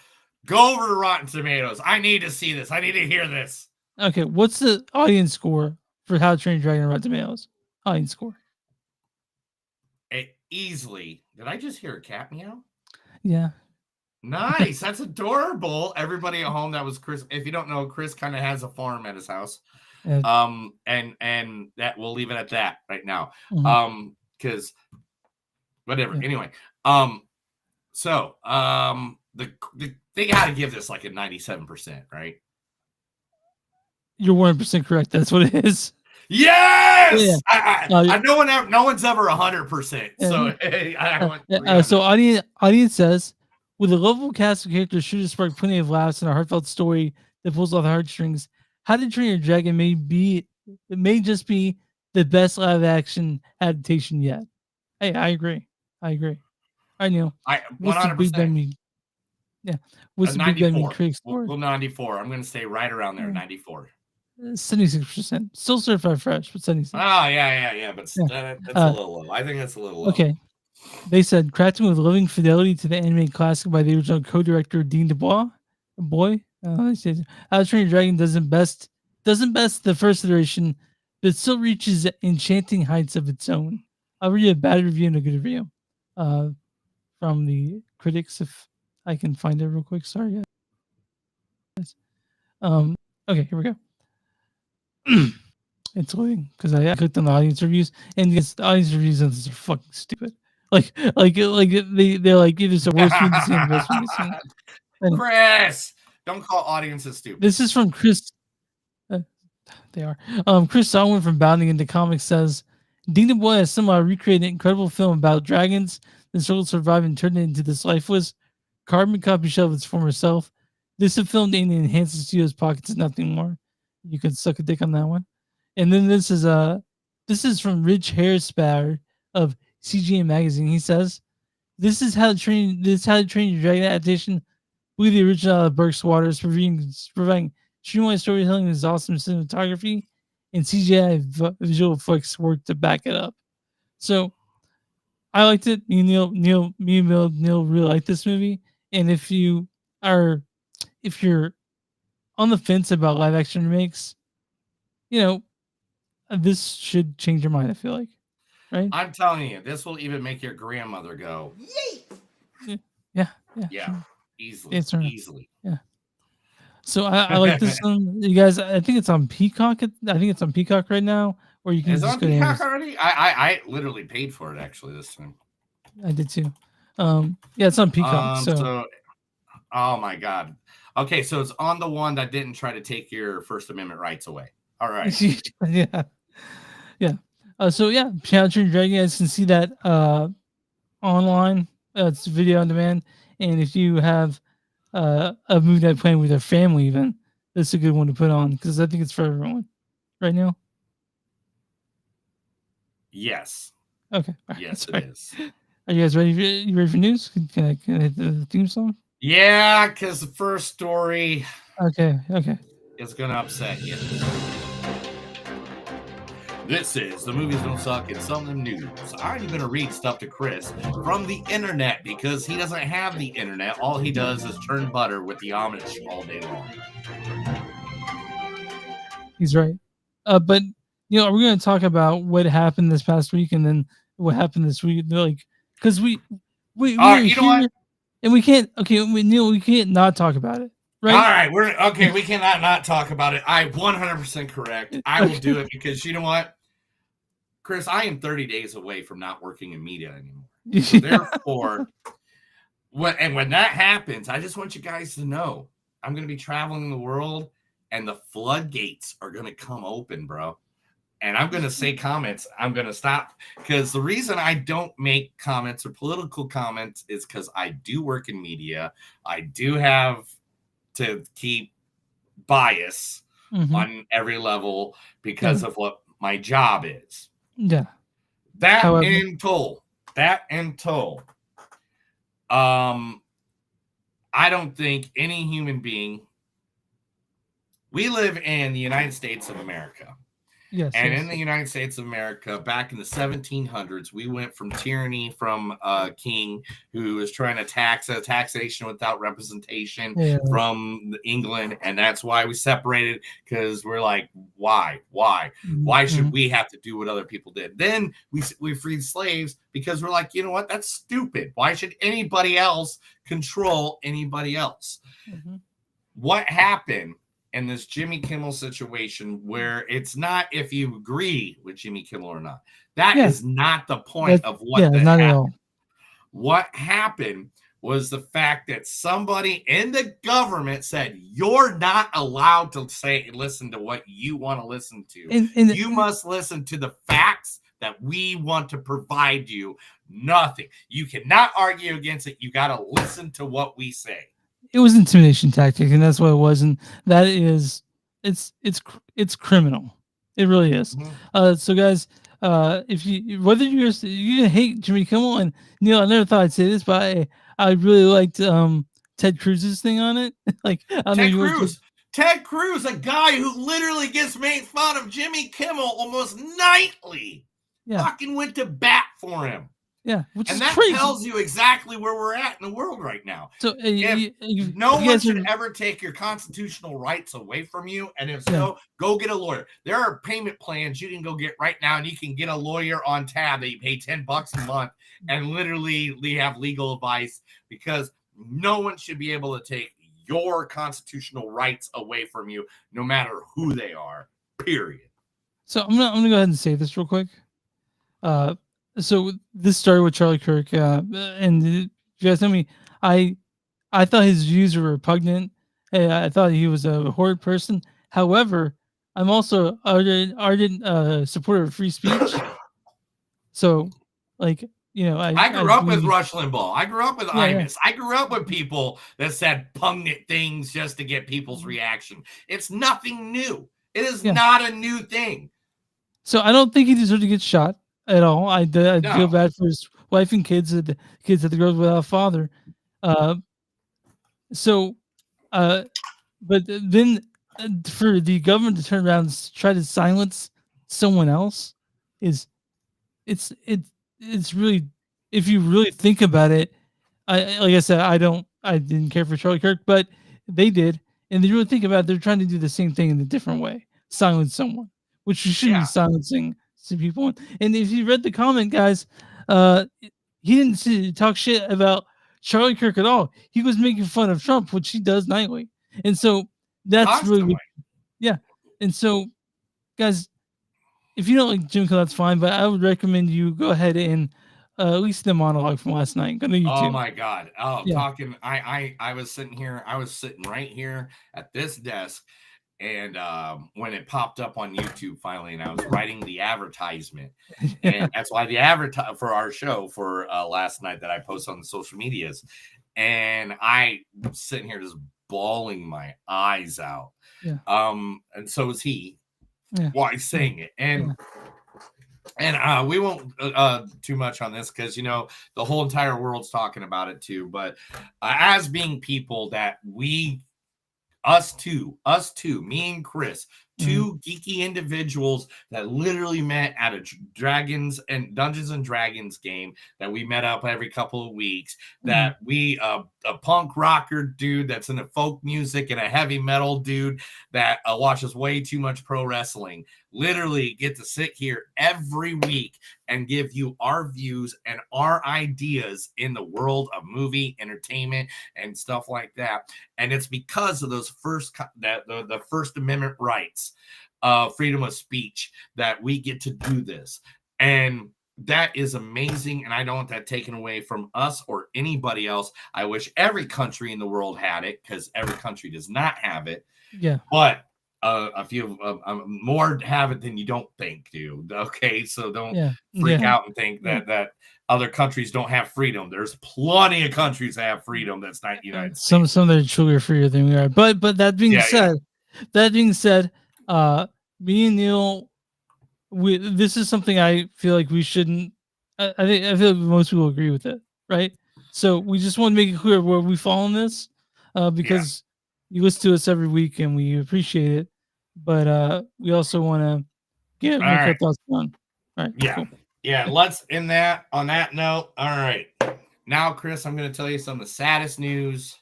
go over to Rotten Tomatoes. I need to see this. I need to hear this. Okay, what's the audience score for How to Train Your Dragon on Rotten Tomatoes? Audience score. Easily. Did I just hear a cat meow? Yeah. Nice. That's adorable. Everybody at home, that was Chris. If you don't know, Chris kind of has a farm at his house. And that we'll leave it at that right now. Because whatever. Anyway. So they gotta give this like a 97%, right? You're 100% correct. That's what it is. Yes. Yeah. No one's ever 100%. So so audience says, with a lovable cast of characters sure to spark plenty of laughs and a heartfelt story that pulls off the heartstrings, How to Train Your Dragon may just be the best live action adaptation yet. Hey, I agree. I know. What's the big Ben? Yeah. What's the big Ben critics score? Well, 94. I'm going to stay right around there. 94. 76%. Still certified fresh, but 76. Oh, yeah. But that's a little low. I think that's a little low. Okay. They said, crafting with loving fidelity to the animated classic by the original co-director Dean DuBois. They said, How to Train Your Dragon doesn't best the first iteration, but still reaches enchanting heights of its own. I'll read a bad review and a good review from the critics if I can find it real quick. Sorry, guys. Okay, here we go. It's loading because I clicked on the audience reviews, and the audience reviews are fucking stupid. Like they're like, it is the worst thing to see and the best thing to see. Chris, don't call audiences stupid. This is from Chris. They are. Chris Solomon from Bounding Into Comics says, Dean DuBois has somehow recreated an incredible film about dragons that struggle to survive and turn it into this lifeless, carbon copy shell of its former self. This is filmed aimed to enhance the studio's pockets and nothing more. You can suck a dick on that one. And then this is from Rich Harrisbauer of CGN Magazine. He says, This is how to train your dragon adaptation. Believe the original out of Burke's Waters, providing streamlined storytelling with awesome cinematography and CGI visual effects work to back it up. So I liked it. Me and Neil really liked this movie. And if you're on the fence about live action remakes, this should change your mind, I feel like. Right? I'm telling you, this will even make your grandmother go, Yeet! Yeah. Sure. Easily. Yeah. So I like this one. You guys, I think it's on Peacock. I think it's on Peacock right now, or you can Is it just on go to Peacock Amazon. already? I literally paid for it actually this time. I did too. Yeah, it's on Peacock. So oh my god. Okay, so it's on the one that didn't try to take your First Amendment rights away. All right. yeah, yeah. So yeah, How to Train Your Dragon. You guys can see that online. It's video on demand, and if you have a movie night plan with your family, even that's a good one to put on because I think it's for everyone right now. Yes. Okay. Yes, it Sorry. is. Are you guys ready? You ready for news? Can I hit the theme song? Yeah, because the first story Okay. is going to upset you. This is The Movies Don't Suck and Some of Them News. I'm going to read stuff to Chris from the internet because he doesn't have the internet. All he does is turn butter with the Amish all day long. He's right. But we're going to talk about what happened this past week and then what happened this week. Like, because we All right, you know what? And we can't. Okay, we can't not talk about it. Right? All right, we cannot not talk about it. I 100% correct. I will do it because you know what? Chris, I am 30 days away from not working in media anymore. So therefore, when that happens, I just want you guys to know I'm going to be traveling the world and the floodgates are going to come open, bro. And I'm going to say comments. I'm going to stop because the reason I don't make comments or political comments is because I do work in media. I do have to keep bias on every level because of what my job is. Yeah. That in total. I don't think any human being. We live in the United States of America. Yes. And in the United States of America, back in the 1700s, we went from tyranny from a king who was trying to taxation without representation from England. And that's why we separated, because we're like, why? Why should we have to do what other people did? Then we freed slaves because we're like, you know what? That's stupid. Why should anybody else control anybody else? What happened in this Jimmy Kimmel situation where it's not if you agree with Jimmy Kimmel or not. That is not the point of what happened. At all. What happened was the fact that somebody in the government said, you're not allowed to listen to what you want to listen to. You must listen to the facts that we want to provide you. Nothing. You cannot argue against it. You got to listen to what we say. It was intimidation tactic, and that's what it was. And that is, it's criminal. It really is. So guys, if whether you hate Jimmy Kimmel, and Neil, I never thought I'd say this, but I really liked Ted Cruz's thing on it. Like Ted Cruz, a guy who literally gets made fun of Jimmy Kimmel almost nightly, fucking went to bat for him. Yeah, which and is that crazy. Tells you exactly where we're at in the world right now. So no one should ever take your constitutional rights away from you. And if so, go get a lawyer. There are payment plans you can go get right now, and you can get a lawyer on tab that you pay $10 a month and literally have legal advice, because no one should be able to take your constitutional rights away from you, no matter who they are. Period. So I'm gonna go ahead and say this real quick. So this started with Charlie Kirk, and you guys know me. I thought his views were repugnant. I thought he was a horrid person. However, I'm also ardent supporter of free speech. So, like, I grew up with Rush Limbaugh. I grew up with Imus. I grew up with people that said pungent things just to get people's reaction. It's nothing new. It is not a new thing. So I don't think he deserved to get shot at all. I feel bad for his wife and kids that the girls without a father. But then for the government to turn around and try to silence someone else it's really, if you really think about it, like I said, I didn't care for Charlie Kirk, but they did, and they really think about it, they're trying to do the same thing in a different way, silence someone, which you shouldn't be silencing some people. And if you read the comment, guys, he didn't talk shit about Charlie Kirk at all. He was making fun of Trump, which he does nightly, and so that's constantly. Really, and so, guys, if you don't like Jim Kill, that's fine. But I would recommend you go ahead and at least the monologue from last night. Go to YouTube. Oh my God! Oh, Yeah. talking. I was sitting here. I was sitting right here at this desk, and when it popped up on YouTube finally, and I was writing the advertisement, and that's why the advertise for our show for last night that I posted on the social medias, and I was sitting here just bawling my eyes out. Yeah. And so was he. Yeah. While he's saying it, and we won't too much on this because the whole entire world's talking about it too. But as being people that us two, me and Chris, two geeky individuals that literally met at a Dragons and Dungeons and Dragons game that we met up every couple of weeks, that we a punk rocker dude that's into folk music and a heavy metal dude that watches way too much pro wrestling, literally get to sit here every week and give you our views and our ideas in the world of movie entertainment and stuff like that. And it's because of those the First Amendment rights, freedom of speech, that we get to do this. And that is amazing. And I don't want that taken away from us or anybody else. I wish every country in the world had it, because every country does not have it. Yeah. But a few more have it than you don't think, dude. Okay, so don't freak out and think that other countries don't have freedom. There's plenty of countries that have freedom that's not United States. Some that are truly freer than we are. But that being said, me and Neil, this is something I feel like we shouldn't. I feel like most people agree with it, right? So we just want to make it clear where we fall in this, because you listen to us every week and we appreciate it. But we also want to make our thoughts on. All right. Yeah. Cool. Yeah. Let's on that note. All right. Now, Chris, I'm going to tell you some of the saddest news.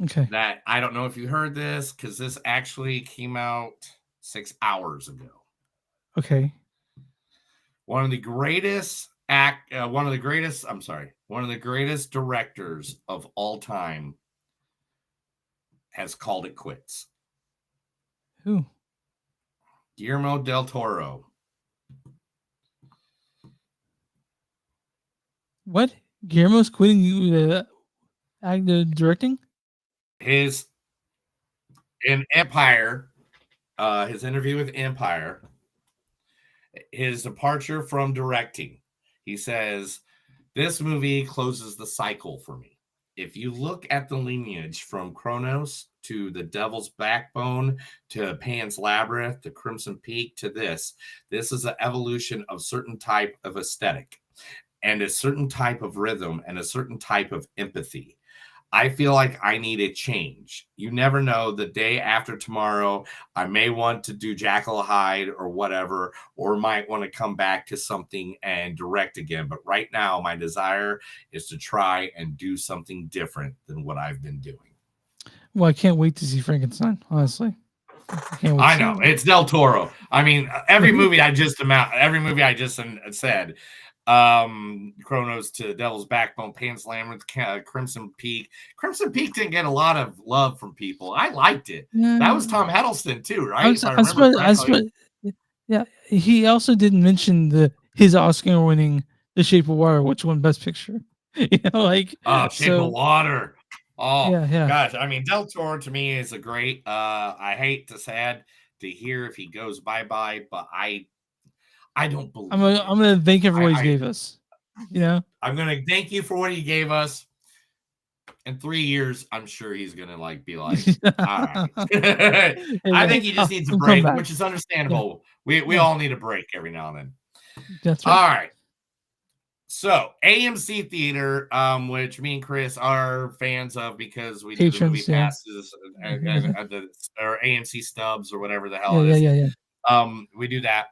Okay. That I don't know if you heard this, because this actually came out 6 hours ago. Okay. One of the greatest directors of all time has called it quits. Who? Guillermo del Toro. What? Guillermo's quitting directing? In Empire, his interview with Empire, his departure from directing. He says, this movie closes the cycle for me. If you look at the lineage from Kronos to The Devil's Backbone to Pan's Labyrinth to Crimson Peak to this is an evolution of certain type of aesthetic and a certain type of rhythm and a certain type of empathy. I feel like I need a change. You never know. The day after tomorrow, I may want to do Jekyll Hyde or whatever, or might want to come back to something and direct again. But right now, my desire is to try and do something different than what I've been doing. Well, I can't wait to see Frankenstein, honestly. I know. It's Del Toro. I mean, every movie I just said, Kronos to Devil's Backbone, Pan's Labyrinth, Crimson Peak. Crimson Peak didn't get a lot of love from people. I liked it. That was Tom Hiddleston too, right? Yeah, he also didn't mention his Oscar-winning The Shape of Water, which won Best Picture. Shape of Water. Oh yeah. Gosh, I mean, Del Toro to me is a great. I hate to hear if he goes bye-bye, but I don't believe. I'm gonna thank everyone he gave us. I'm gonna thank you for what he gave us. In 3 years, I'm sure he's gonna be like, all right. I think he just needs a break, which is understandable. Yeah. We all need a break every now and then. That's right. All right. So AMC Theater, which me and Chris are fans of because we do the movie passes or AMC stubs or whatever the hell it is. Yeah. We do that.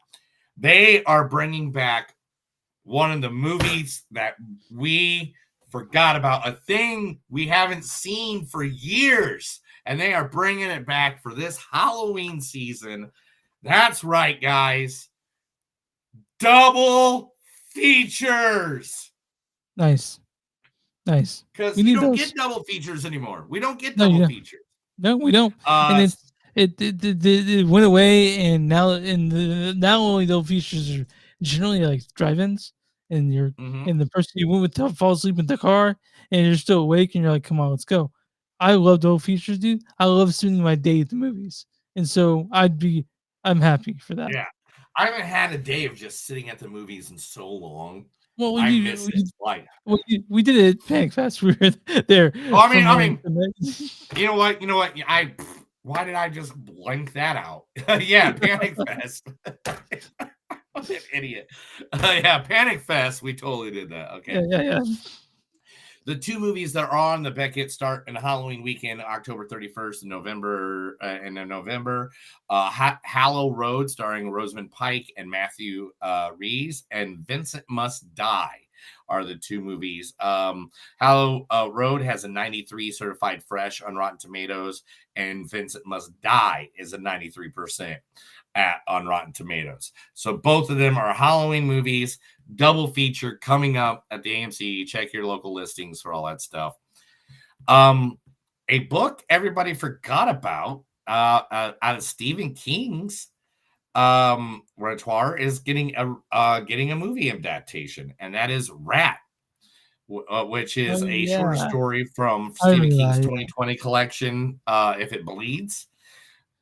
They are bringing back one of the movies that we forgot about, a thing we haven't seen for years, and they are bringing it back for this Halloween season. That's right, guys. Double features. Nice. Because you don't get double features anymore. We don't get double features. No, we don't. And it went away, and now now only those features are generally like drive-ins, and you're Mhm. and the person you went with fall asleep in the car, and you're still awake, and you're like, come on, let's go. I love those features, dude. I love spending my day at the movies, and so I'm happy for that. Yeah. I haven't had a day of just sitting at the movies in so long. Well, I miss it. Like, we did it at Panic Fest. We were there. I from mean, morning to night. you know what? Why did I just blank that out? Yeah, Panic Fest. I'm an idiot. Yeah, Panic Fest. We totally did that. Okay. Yeah. The two movies that are on the Beckett start in Halloween weekend, October 31st and November. Hallow Road, starring Rosamund Pike and Matthew Rhys, and Vincent Must Die are the two movies. Hallow Road has a 93 certified fresh on Rotten Tomatoes, and Vincent Must Die is a 93% on Rotten Tomatoes. So both of them are Halloween movies. Double feature coming up at the AMC. Check your local listings for all that stuff. A book everybody forgot about out of Stephen King's repertoire is getting a movie adaptation, and that is Rat, which is a short story from Stephen King's 2020 collection, If It Bleeds.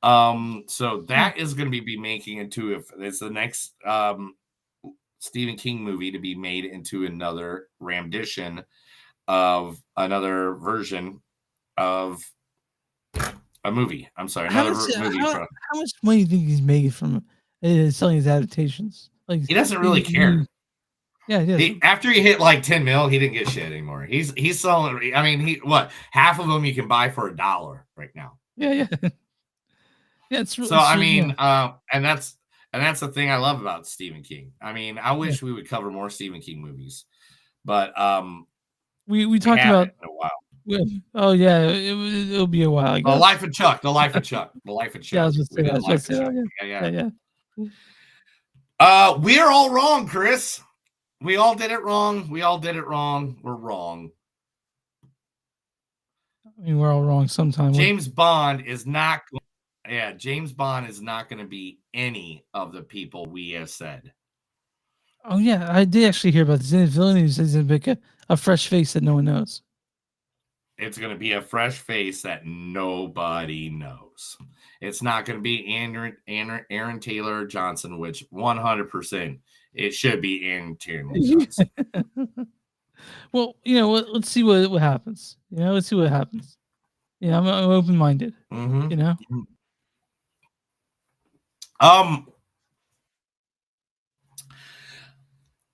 So that is going to be making into, if it's the next Stephen King movie to be made into another rendition of another version of a movie. I'm sorry, How another much, movie. how much money do you think he's making from selling his adaptations? Like, He doesn't really care. Yeah, he does. After he hit like 10 mil, he didn't get shit anymore. He's selling. I mean, half of them you can buy for $1 right now. Yeah. Yeah, it's so. I mean, and that's the thing I love about Stephen King. I mean, I wish we would cover more Stephen King movies, but we talked about in a while. Oh yeah, it'll be a while. I guess. The Life of Chuck. The Life of Chuck. Yeah, I was just saying. Yeah. We are all wrong, Chris. We all did it wrong. We're wrong. I mean, we're all wrong sometimes. James Bond is not. Yeah, James Bond is not going to be any of the people we have said. Oh yeah, I did actually hear about this. The villain who says he's pick a fresh face that no one knows. It's going to be a fresh face that nobody knows. It's not going to be Aaron Taylor Johnson, which 100% it should be Aaron Taylor Johnson. Well, let's see what happens. Let's see what happens. Yeah, I'm open-minded. Mm-hmm.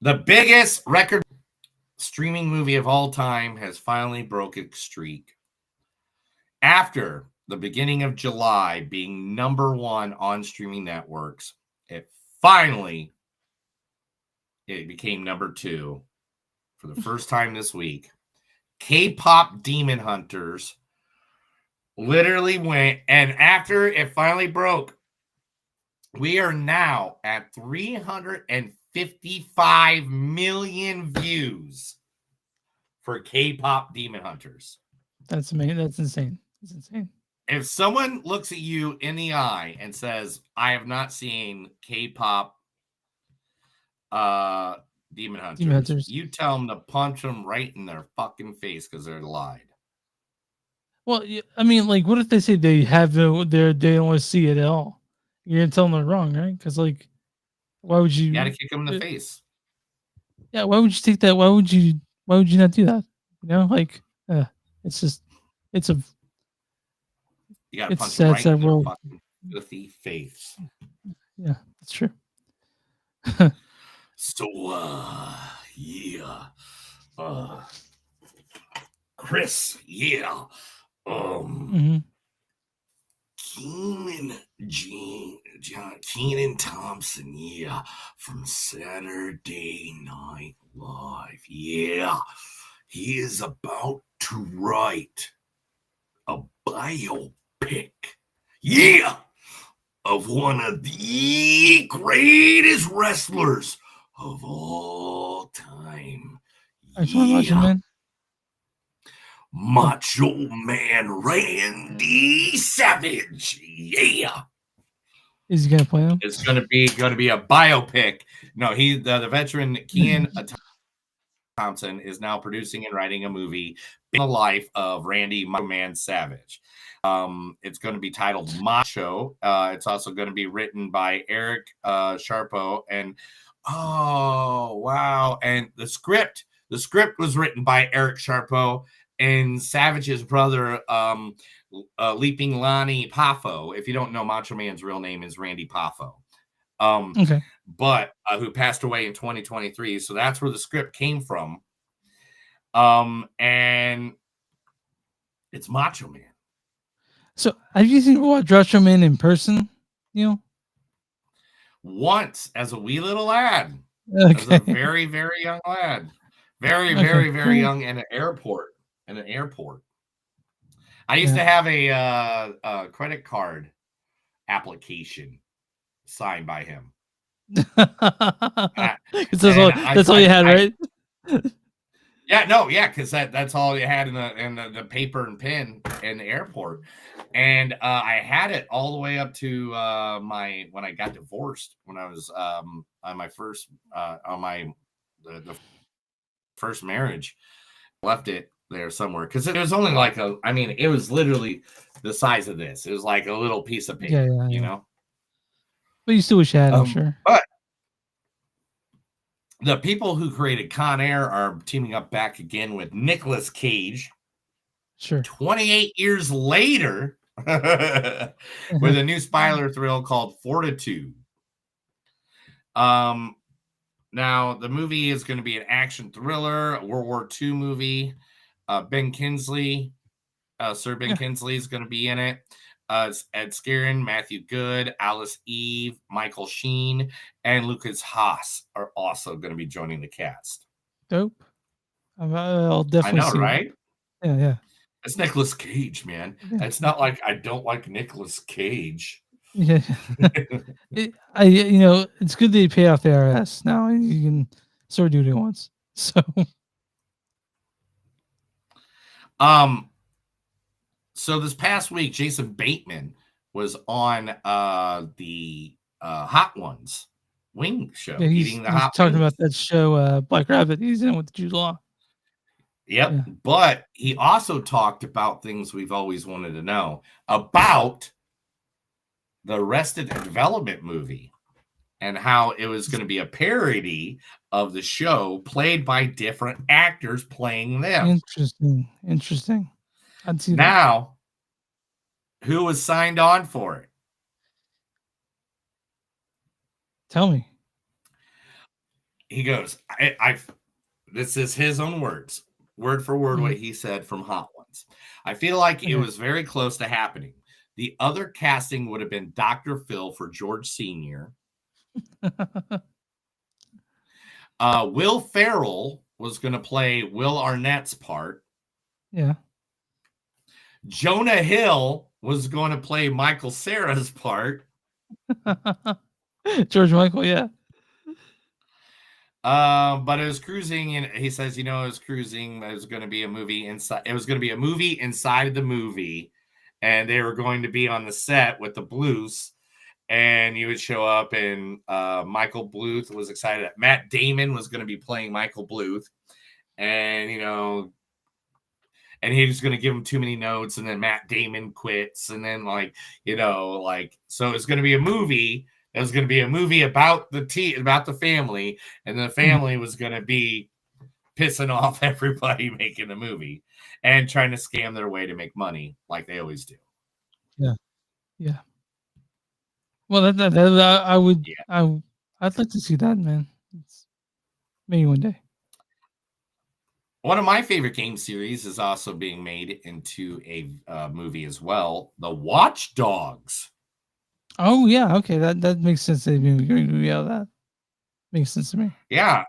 The biggest record streaming movie of all time has finally broken streak. After the beginning of July being number 1 on streaming networks, it became number 2 for the first time this week. K-pop Demon Hunters literally went, and after it finally broke, we are now at 355 million views for K-pop Demon Hunters. That's amazing. That's insane. It's insane. If someone looks at you in the eye and says, I have not seen K-pop Demon Hunters, you tell them to punch them right in their fucking face because they're lied. Well, I mean, like, what if they say they don't want to see it at all? You're gonna tell them they're wrong, right? Because, like, why would you? You got to kick them in the face. Yeah, why would you take that? Why would you not do that? It's just, it's a. You got to punch them right in their fucking filthy face. Yeah, that's true. So, Chris, Keenan Thompson, from Saturday Night Live, he is about to write a biopic, of one of the greatest wrestlers of all time. I just want to watch it, man. Macho Man Randy Savage. Yeah. Is he gonna play him? It's gonna be a biopic. No, the veteran Kean Thompson is now producing and writing a movie in the life of Randy Macho Man Savage. It's going to be titled Macho. It's also going to be written by Eric Sharpo, and oh wow! And the script was written by Eric Sharpo and Savage's brother, Leaping Lonnie Poffo. If you don't know, Macho Man's real name is Randy Poffo. Okay. But who passed away in 2023. So that's where the script came from. And it's Macho Man. So have you seen Macho Man in person? Once as a wee little lad. Okay. As a very, very young lad. Very, very, very young in an airport. I used to have a credit card application signed by him. That's all you had, right? Because that's all you had in the paper and pen in the airport, and I had it all the way up to when I got divorced, when I was on my first the first marriage. Left it there somewhere because it was only like it was literally the size of this. It was like a little piece of paper, you know. But you still wish you had, I'm sure. But the people who created Con Air are teaming up back again with Nicolas Cage. Sure. 28 years later, with a new spy thrill called Fortitude. Now the movie is going to be an action thriller, a World War II movie. Ben Kingsley, Sir Ben Kingsley is going to be in it. It's Ed Scarin, Matthew Good, Alice Eve, Michael Sheen, and Lucas Haas are also going to be joining the cast. Dope. I'll definitely see right? That. Yeah. It's Nicolas Cage, man. Yeah. It's not like I don't like Nicolas Cage. Yeah. It's good that you pay off the IRS now. You can start doing it once. So. So this past week, Jason Bateman was on the Hot Ones wing show. Yeah, he's talking about that show, Black Rabbit. He's in with Jude Law. Yep. Yeah. But he also talked about things we've always wanted to know about the Arrested Development movie and how it was going to be a parody of the show played by different actors playing them. Interesting. I'd see now, who was signed on for it? Tell me. He goes, this is his own words, word for word, what he said from Hot Ones. I feel like it was very close to happening. The other casting would have been Dr. Phil for George Sr. Will Ferrell was going to play Will Arnett's part. Yeah. Jonah Hill was going to play Michael Cera's part. George Michael, yeah. But it was cruising, and he says, it was cruising. It was going to be a movie inside. It was going to be a movie inside of the movie, and they were going to be on the set with the Blues, and you would show up, and Michael Bluth was excited that Matt Damon was going to be playing Michael Bluth, and and he was going to give him too many notes, and then Matt Damon quits, and then so it's going to be a movie. It was going to be a movie about about the family, and the family was going to be pissing off everybody making the movie and trying to scam their way to make money like they always do. Yeah. Well, I would. Yeah. I'd like to see that, man. Maybe one day. One of my favorite game series is also being made into a movie as well. The Watch Dogs. Oh yeah, okay, that makes sense. They'd be a movie out of that. Makes sense to me. Yeah,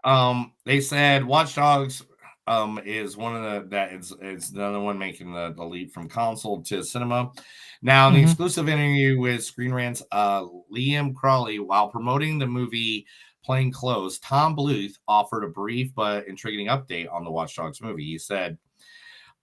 they said Watch Dogs is one of it's another one making the leap from console to cinema. Now, in the exclusive interview with Screen Rant's Liam Crawley, while promoting the movie Plain Clothes, Tom Bluth offered a brief but intriguing update on the Watch Dogs movie. He said,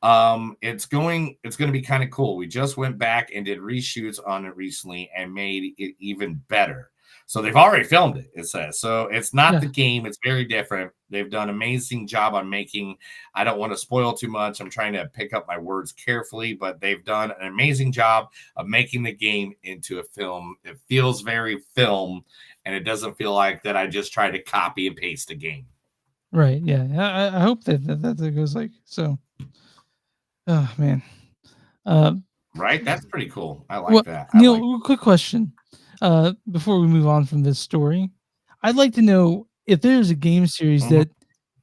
It's going to be kind of cool. We just went back and did reshoots on it recently and made it even better. So they've already filmed it, it says. So it's not the game. It's very different. They've done an amazing job on making. I don't want to spoil too much. I'm trying to pick up my words carefully, but they've done an amazing job of making the game into a film. It feels very film, and it doesn't feel like that I just try to copy and paste a game. Right. Yeah. I hope that goes like so. Oh man. Right? That's pretty cool. I like that. Neil, quick question. Before we move on from this story, I'd like to know if there's a game series that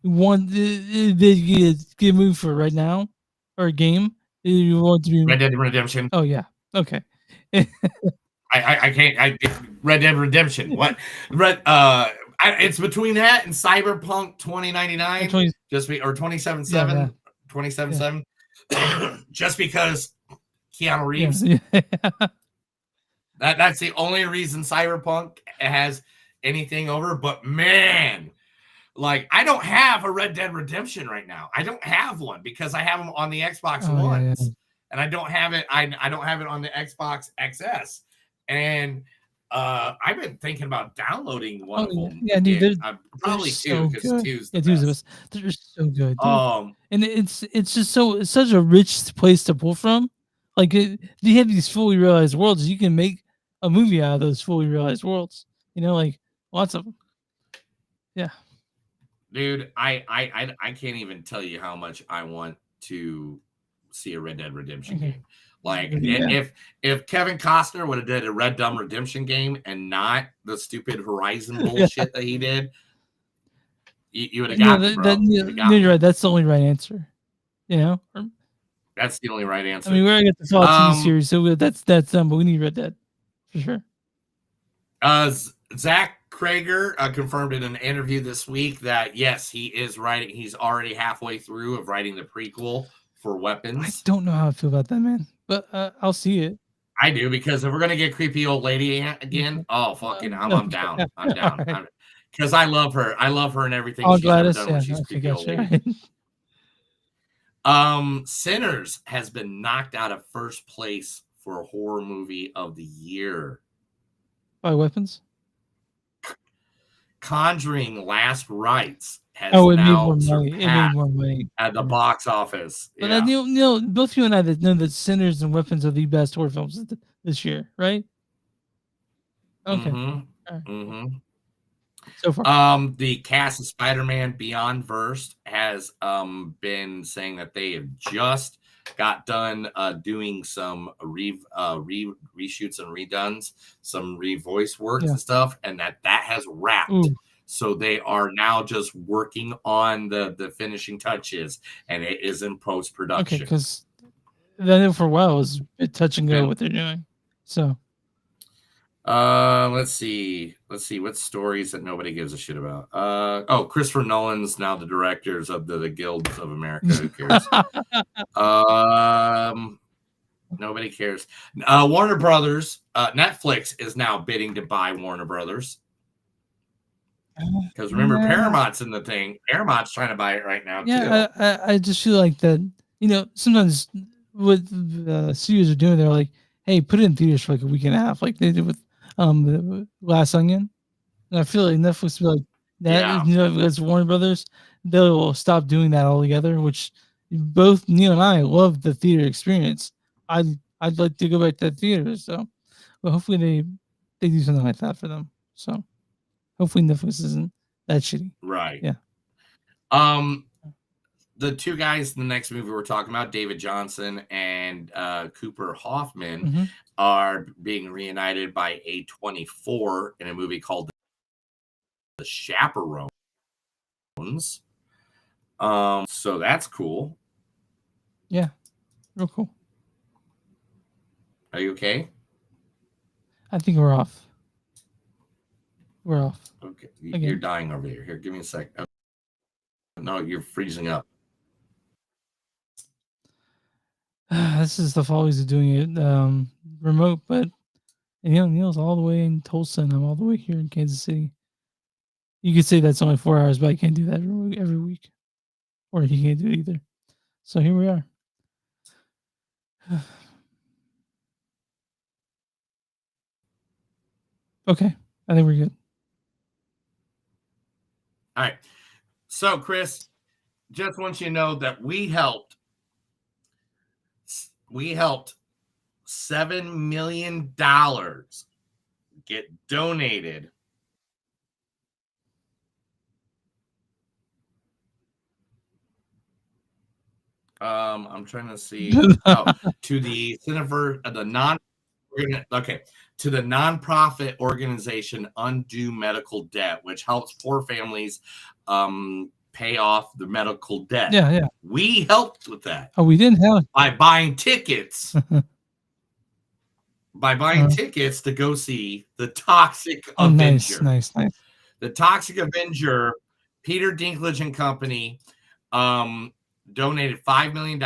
you get a move for right now, or a game that you want to be Red Dead Redemption. Oh yeah. Okay. I can't. Red Dead Redemption. What? It's between that and Cyberpunk 2099. Or 2077. 2077. Just because Keanu Reeves. That's the only reason Cyberpunk has anything over. But man, like I don't have a Red Dead Redemption right now. I don't have one because I have them on the Xbox One, and I don't have it. I don't have it on the Xbox XS. And I've been thinking about downloading one of them. Yeah, dude, probably two because two's the best. They're so good. Dude. And it's just it's such a rich place to pull from. Like you have these fully realized worlds. You can make a movie out of those fully realized worlds. You know, like lots of them. Yeah, dude, I can't even tell you how much I want to see a Red Dead Redemption game. Like if Kevin Costner would have did a Red Dead Redemption game and not the stupid Horizon bullshit that he did, you would have got me, bro. You're right. That's the only right answer. You know, that's the only right answer. I mean, we're gonna get the Fallout TV series, so that's done. But we need Red Dead for sure. Zach Krager confirmed in an interview this week that yes, he is writing. He's already halfway through of writing the prequel for Weapons. I don't know how I feel about that, man, but I'll see it. I do, because if we're gonna get creepy old lady again, oh fucking, I'm down. I'm down. Right. Because I love her. I love her and everything she's ever done when she's creepy old lady. Sinners has been knocked out of first place for a horror movie of the year. By Weapons? Conjuring Last Rites has now surpassed at the box office. But Neil, both you and I know that Sinners and Weapons are the best horror films this year, right? Okay. So far, the cast of Spider-Man Beyond Verse has been saying that they have just got done doing some reshoots and redones, some revoice work and stuff, and that has wrapped. So they are now just working on the finishing touches, and it is in post-production. Okay, because then for a while it was a bit touch and go what they're doing. So let's see what stories that nobody gives a shit about. Christopher Nolan's now the directors of the Guilds of America. Who cares? Nobody cares. Warner Brothers, Netflix is now bidding to buy Warner Brothers. Because remember, Paramount's in the thing. Paramount's trying to buy it right now too. I just feel like that. Sometimes what the studios are doing, they're like, "Hey, put it in theaters for like a week and a half," like they did with the Glass Onion. And I feel like Netflix will be like that. As Warner Brothers, they'll stop doing that altogether. Which both Neil and I love the theater experience. I'd like to go back to the theater. So, but hopefully they do something like that for them. So. Hopefully Netflix isn't that shitty. Right. Yeah. The two guys in the next movie we're talking about, David Johnson and Cooper Hoffman, are being reunited by A24 in a movie called The Chaperones. So that's cool. Yeah. Real cool. Are you okay? I think we're off. We're off. Okay, you're dying over there. Here, give me a sec. No, you're freezing up. This is the follies of doing it remote, but Neil's all the way in Tulsa, and I'm all the way here in Kansas City. You could say that's only 4 hours, but I can't do that every week, or he can't do it either. So here we are. Okay, I think we're good. All right. So, Chris, just want you to know that we helped $7 million get donated I'm trying to see to the Center for the to the nonprofit organization Undue Medical Debt, which helps poor families pay off the medical debt. Yeah. We helped with that. Oh, we didn't have by buying tickets. By buying tickets to go see the Toxic Avenger. Nice. The Toxic Avenger, Peter Dinklage and company, donated $5 million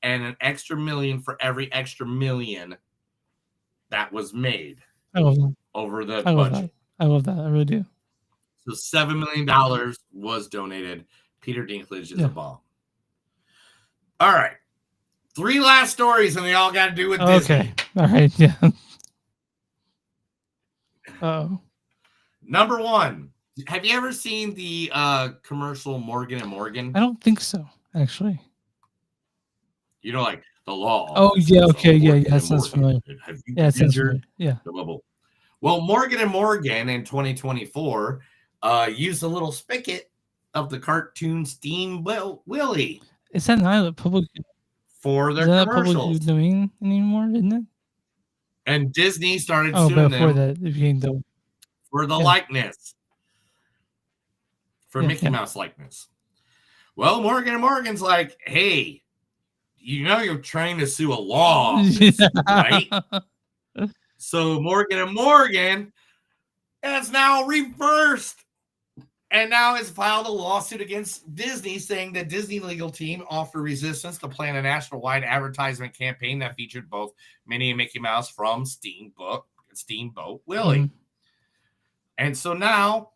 and an extra million for every extra million that was made over the budget. I love that. I really do. So $7 million was donated. Peter Dinklage is a bomb. All right. 3 last stories, and they all got to do with Disney. Okay. All right. Yeah. Oh. Number 1. Have you ever seen the commercial Morgan and Morgan? I don't think so, actually. You know, like the law. Oh, yeah. Okay. Yeah. That sounds familiar. Yeah, it sounds familiar. Yeah. Well, Morgan and Morgan in 2024 used a little spigot of the cartoon Steamboat Willie. Is that not public for their commercials? Public domain anymore, isn't it? And Disney started suing them before that it became for the likeness, for Mickey Mouse likeness. Well, Morgan and Morgan's like, hey, you know you're trying to sue a law office, right? So Morgan and Morgan has now reversed and now has filed a lawsuit against Disney, saying the Disney legal team offered resistance to plan a national-wide advertisement campaign that featured both Minnie and Mickey Mouse from Steamboat Willie. Mm-hmm. And so now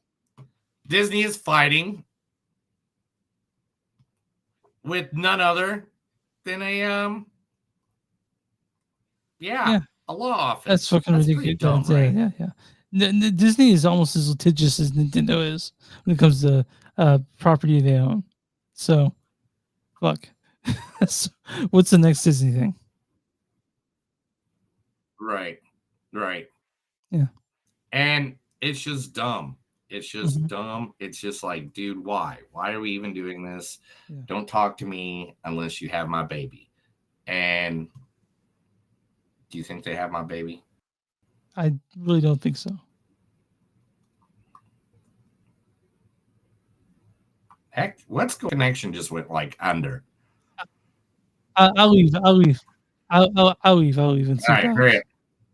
Disney is fighting with none other than a law office. That's fucking ridiculous. Dumb, right? Yeah. Disney is almost as litigious as Nintendo is when it comes to property they own. So, fuck. What's the next Disney thing? Right. Yeah. And it's just dumb. It's just dumb. It's just like, dude, why? Why are we even doing this? Yeah. Don't talk to me unless you have my baby. And do you think they have my baby? I really don't think so. Heck, what's connection just went like under? I'll leave. I'll leave. All right,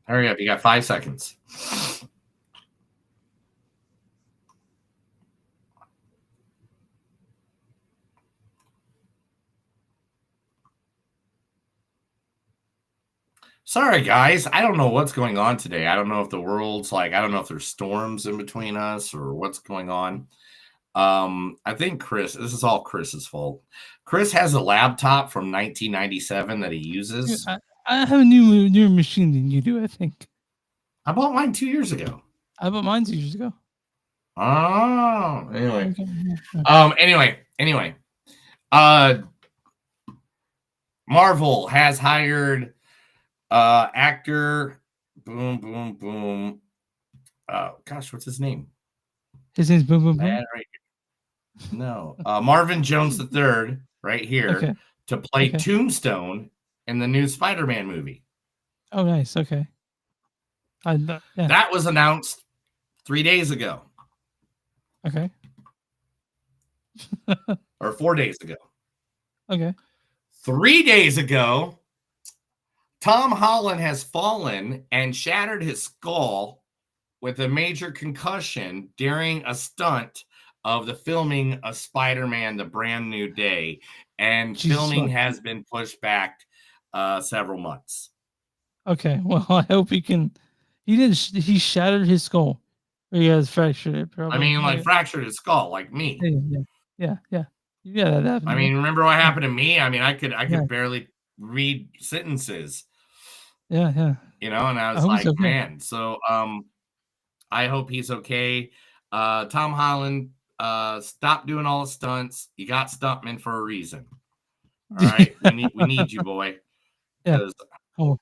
hurry up. You got 5 seconds. Sorry, guys. I don't know what's going on today. I don't know if the world's like, I don't know if there's storms in between us or what's going on. I think this is all Chris's fault. Chris has a laptop from 1997 that he uses. I have a newer machine than you do, I think. I bought mine 2 years ago. I bought mine 2 years ago. Oh, anyway. Anyway. Marvel has hired actor boom. Oh gosh, what's his name? His name's Boom. Right. No, Marvin Jones III, right here, to play Tombstone in the new Spider-Man movie. Oh, nice. Okay. That was announced 3 days ago. Okay. Or 4 days ago. Okay. 3 days ago, Tom Holland has fallen and shattered his skull with a major concussion during a stunt of the filming of Spider-Man: The Brand New Day, and filming has been pushed back several months. Okay, well, I hope he can. He shattered his skull. Or he has fractured it. Probably. I mean, like fractured his skull, like me. Yeah. That happened. I mean, remember what happened to me? I mean, I could barely read sentences. Yeah. You know, and I was hope like, he's okay. man. So I hope he's okay. Tom Holland, stop doing all the stunts. You got stuntmen for a reason. All right, we need you, boy. Yeah. Because Oh,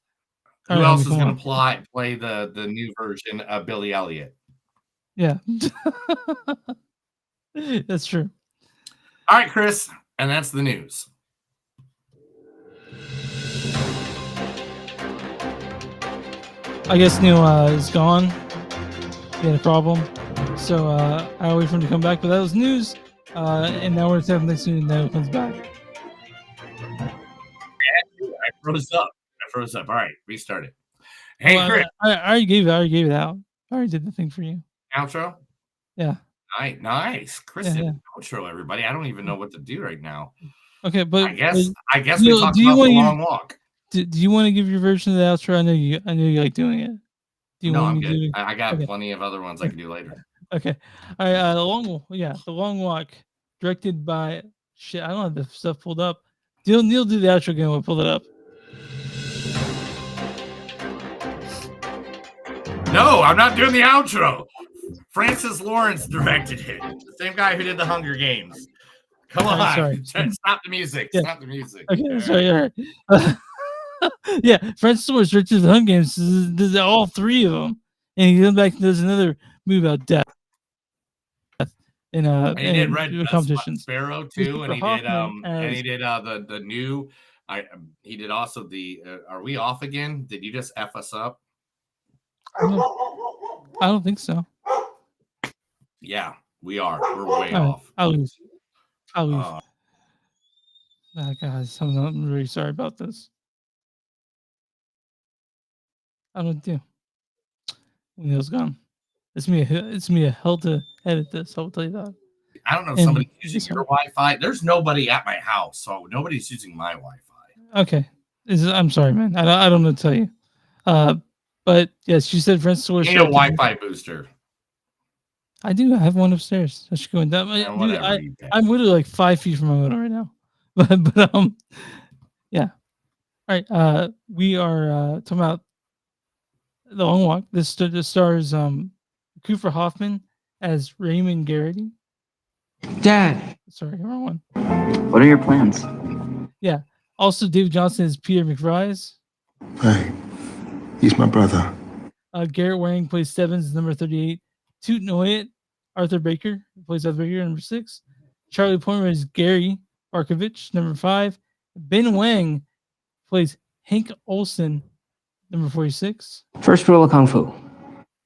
who all right, else homie, is come going on. to play the new version of Billy Elliot? Yeah. That's true. All right, Chris, and that's the news. I guess Neil is gone. He had a problem. So I wait for him to come back. But that was news. And now we're going to have next news and Neil comes back. I froze up. All right, restart it. Hey, Well, Chris. I already gave it out. I already did the thing for you. Outro? Yeah. Nice. Chris did an outro, everybody. I don't even know what to do right now. Okay, but I guess Neil, we talked about the long walk. Do you want to give your version of the outro? I know you like doing it. Do you No, want I'm me good. to? I got Okay. plenty of other ones I can do later. Okay. All right. The Long Walk, directed by shit. I don't have the stuff pulled up. Neil do the outro again. We'll pull it up. No, I'm not doing the outro. Francis Lawrence directed it. The same guy who did the Hunger Games. Come on. Sorry. Stop the music. Yeah. Stop the music. Okay. All Sorry. All right. Yeah, Francis Lawrence directed the Hunger Games. Does all three of them, and he comes back and does another movie about death. In and he did Red competitions. Sparrow too, and he Hoffman did the new. He did also the. Are we off again? Did you just f us up? I don't think so. Yeah, we are. We're way All right, off. I'll leave. Oh, guys, I'm really sorry about this. I don't do. Neil's gone. It's me a hell to edit this. I'll tell you that. I don't know if somebody's using your Wi-Fi. There's nobody at my house, so nobody's using my Wi-Fi. Okay. I'm sorry, man. I don't know what to tell you. But yes, you said Francis Lawrence. You need a Wi-Fi booster. I do. I have one upstairs. I should go in that. Dude, I'm literally like 5 feet from my window right now. But yeah. All right. We are talking about The Long Walk. This stars Cooper Hoffman as Raymond Garrity. Dad. Sorry, wrong one. What are your plans? Yeah. Also, David Johnson is Peter McBride. Hey, he's my brother. Garrett Waring plays Stebbins, number 38. Toot Noyet, Arthur Baker plays Arthur Baker, number 6. Charlie Plummer is Gary Barkovich, number 5. Ben Wang plays Hank Olson, number 46. First rule of Kung Fu.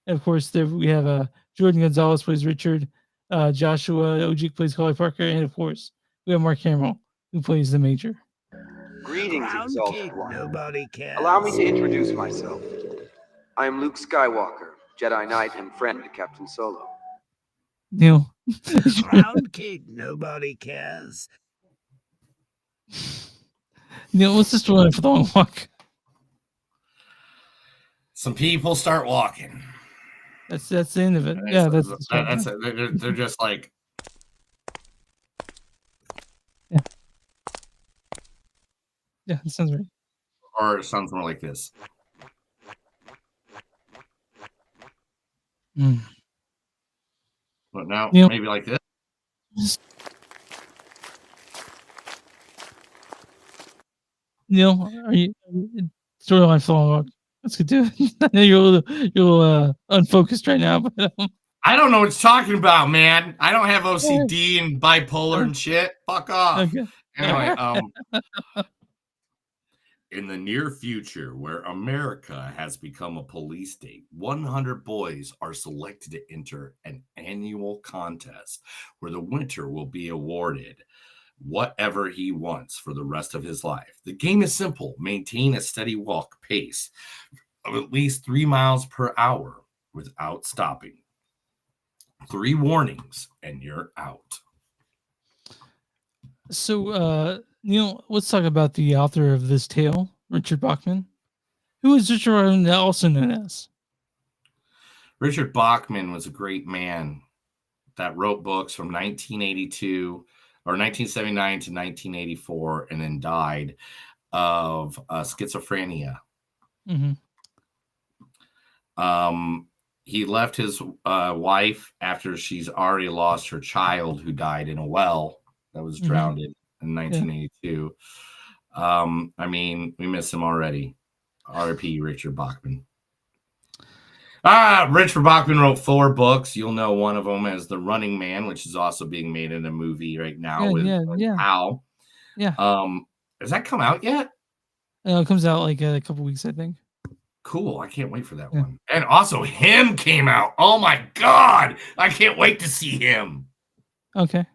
And of course, there we have Jordan Gonzalez plays Richard. Joshua Ojik plays Collie Parker. And of course, we have Mark Hamill, who plays the Major. Greetings, Exalted One. Nobody cares. Allow me to introduce myself. I am Luke Skywalker, Jedi Knight and friend to Captain Solo. Neil. Crown King, nobody cares. Neil, what's the story for The Long Walk? Some people start walking. That's the end of it. Yeah, that's it. They're just like. Yeah. Yeah, that sounds right. Or it sounds more like this. But now, maybe like this. Neil, are you storyline for The Long Walk? Let's get to it. I know you're a little unfocused right now, but I don't know what you're talking about, man. I don't have OCD and bipolar and shit. Fuck off. Okay. Anyway, in the near future, where America has become a police state, 100 boys are selected to enter an annual contest where the winner will be awarded whatever he wants for the rest of his life. The game is simple. Maintain a steady walk pace of at least 3 miles per hour without stopping. 3 warnings and you're out. So, Neil, let's talk about the author of this tale, Richard Bachman. Who is Richard Bachman also known as? Richard Bachman was a great man that wrote books from 1982 or 1979 to 1984 and then died. of schizophrenia. Mm-hmm. He left his wife after she's already lost her child, who died in a well that was drowned in 1982. I mean, we miss him already. R.I.P. Richard Bachman. Richard Bachman wrote 4 books. You'll know one of them as The Running Man, which is also being made in a movie right now with How. Yeah. Has that come out yet? It comes out like a couple weeks, I think. Cool. I can't wait for that one. And also Him came out. Oh my God. I can't wait to see Him. Okay.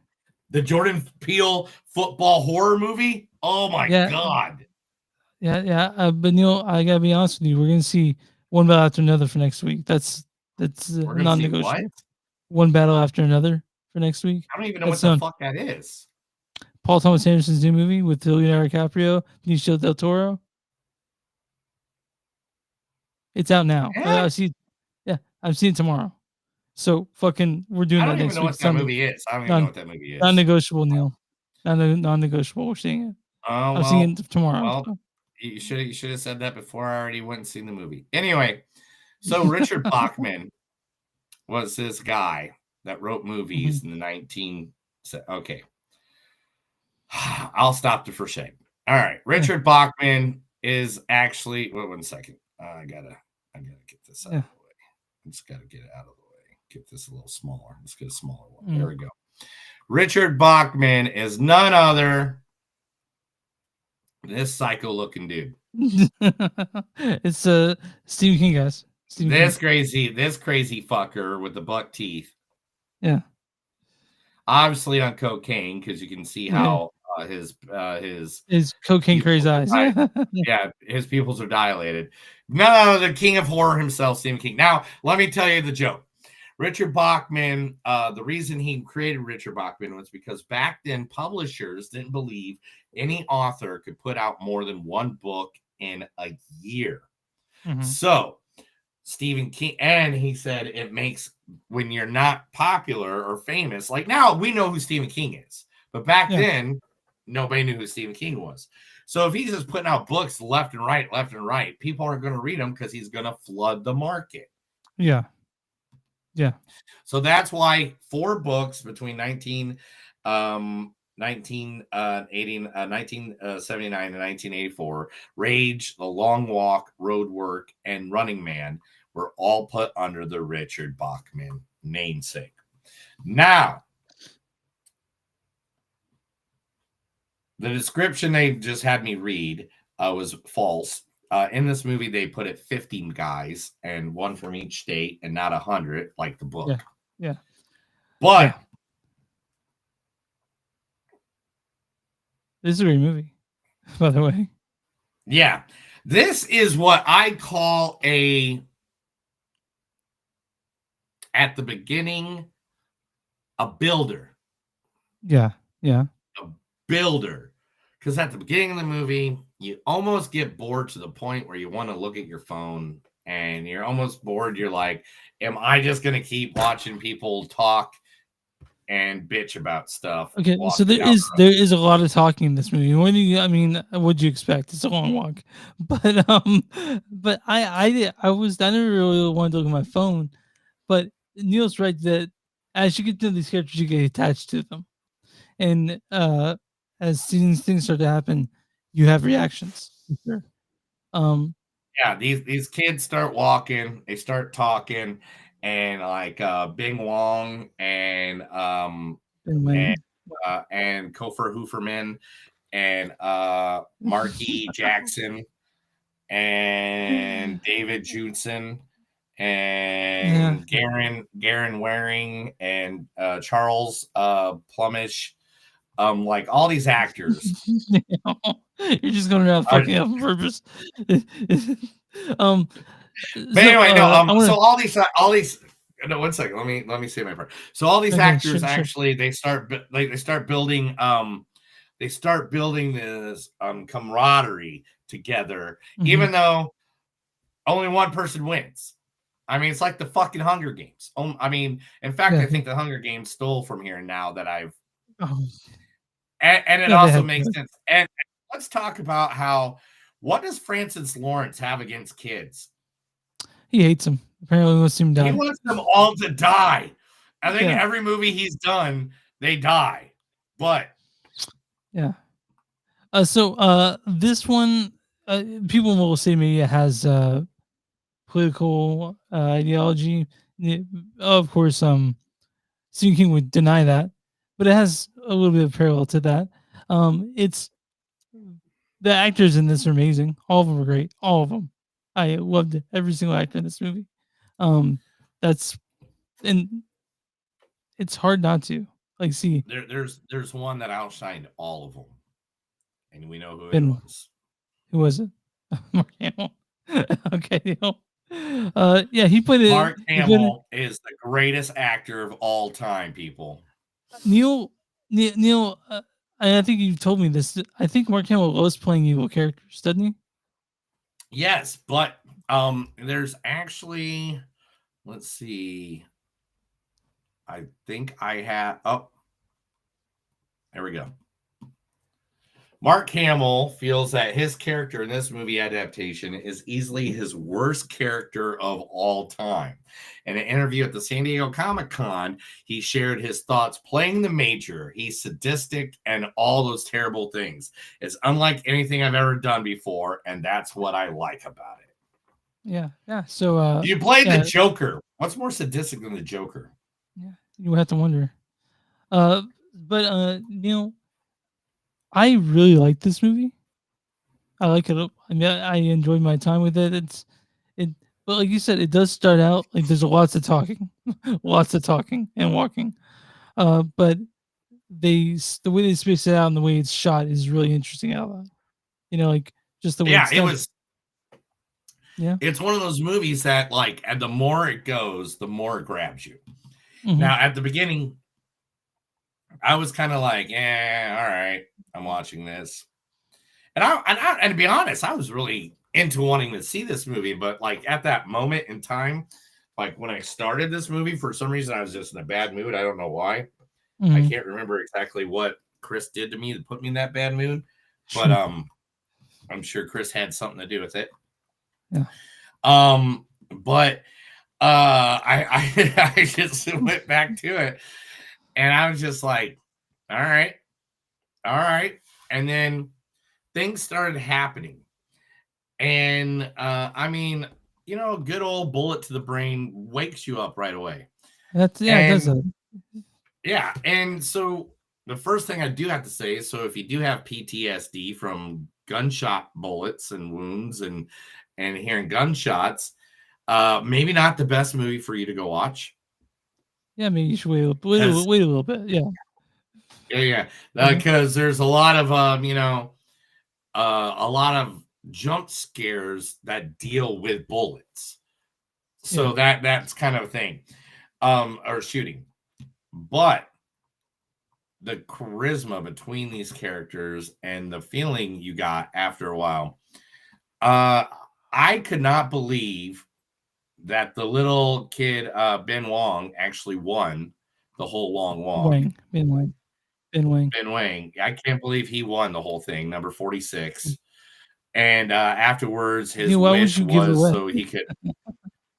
The Jordan Peele football horror movie. Oh my God. Yeah. But Neil, I gotta be honest with you. We're gonna see one battle after another for next week. That's non-negotiable. One battle after another for next week. I don't even know what the fuck that is. Paul Thomas Anderson's new movie with Leonardo DiCaprio, Benicio del Toro. It's out now. I'm seeing it tomorrow. So fucking, we're doing that next week. I don't even know what that movie is. I don't even know what that movie is. Non-negotiable, Neil. Non-negotiable. We're seeing it. I'm seeing it tomorrow. Well, you should have said that before I already went and seen the movie. Anyway, so Richard Bachman was this guy that wrote movies in the Okay. I'll stop the first shame. All right. Richard Bachman is actually, one second. I gotta get this out of the way. I just gotta get it out of the way. Get this a little smaller. Let's get a smaller one. There we go. Richard Bachman is none other than this psycho looking dude. It's Stephen King, guys. This crazy fucker with the buck teeth. Yeah. Obviously on cocaine, because you can see how his cocaine crazy eyes. Yeah, his pupils are dilated. No, the king of horror himself, Stephen King. Now, let me tell you the joke. Richard Bachman, the reason he created Richard Bachman was because back then publishers didn't believe any author could put out more than one book in a year. So Stephen King, and he said it makes, when you're not popular or famous, like now we know who Stephen King is, but back then nobody knew who Stephen King was. So if he's just putting out books left and right, people aren't going to read them because he's going to flood the market. Yeah. So that's why 4 books between 1979 and 1984, Rage, The Long Walk, Road Work, and Running Man, were all put under the Richard Bachman namesake. Now, the description they just had me read was false. In this movie, they put it 50 guys and one from each state and not 100 like the book. Yeah. But this is a great movie, by the way. Yeah. This is what I call at the beginning, a builder. Yeah. A builder. Because at the beginning of the movie, you almost get bored to the point where you want to look at your phone and you're almost bored. You're like, am I just going to keep watching people talk and bitch about stuff? Okay, so there is a lot of talking in this movie. What'd you expect? It's a long walk. But I never really wanted to look at my phone. But Neil's right that as you get to these characters, you get attached to them. And as things start to happen, you have reactions. Sure. Yeah, these kids start walking, they start talking, and like Bing Wong and Kofor Hooferman and Marky Jackson and David Judson and Garen Waring and Charles Plumish. Like all these actors. You're just going around fucking up on purpose. But anyway, so all these no, one second. Let me say my part. So all these actors actually they start building this camaraderie together, even though only one person wins. I mean, it's like the fucking Hunger Games. In fact, I think the Hunger Games stole from here now that I've and it also makes sense. And let's talk about how what does Francis Lawrence have against kids? He hates him. Apparently, he wants him to He die. wants them all to die. I think Yeah. every movie he's done, they die. But Yeah. This one, people will say maybe it has political ideology. Of course, Stephen King would deny that, but it has a little bit of parallel to that. It's the actors in this are amazing. All of them are great. All of them. I loved every single actor in this movie. Um, that's and it's hard not to see. there's one that outshined all of them, and we know who it Ben, was. who was it? Mark Hamill. Okay, yeah, he played it. Mark Hamill is the greatest actor of all time, people. Neil, I think you told me this. I think Mark Hamill loves playing evil characters, doesn't he? Yes, but there's actually, let's see. I think I have. Oh, there we go. Mark Hamill feels that his character in this movie adaptation is easily his worst character of all time. In an interview at the San Diego Comic-Con, he shared his thoughts playing the Major. He's sadistic and all those terrible things. It's unlike anything I've ever done before, and that's what I like about it. Yeah. So you played the Joker. What's more sadistic than the Joker? Yeah, you have to wonder. But Neil, I really like this movie. I like it. I mean, I enjoyed my time with it. But like you said, it does start out like there's lots of talking, lots of talking and walking. But the way they space it out and the way it's shot is really interesting out loud. Like just the way it's done. It was. Yeah, it's one of those movies that, like, and the more it goes, the more it grabs you. Mm-hmm. Now, at the beginning, I was kind of like, "Yeah, all right, I'm watching this," and to be honest, I was really into wanting to see this movie. But like at that moment in time, like when I started this movie, for some reason, I was just in a bad mood. I don't know why. Mm-hmm. I can't remember exactly what Chris did to me to put me in that bad mood, but I'm sure Chris had something to do with it. Yeah. But I just went back to it, and I was just like, all right. And then things started happening. And I mean, good old bullet to the brain wakes you up right away. It does that. Yeah. And so the first thing I do have to say is, so if you do have PTSD from gunshot bullets and wounds and hearing gunshots, maybe not the best movie for you to go watch. Yeah, I mean, you should wait a little bit. Yeah. Yeah. Because there's a lot of a lot of jump scares that deal with bullets. So that's kind of a thing. Or shooting. But the charisma between these characters and the feeling you got after a while, I could not believe that the little kid Ben Wong actually won the whole Long Wong. Ben Wang. I can't believe he won the whole thing, number 46. And afterwards, his wish was so he could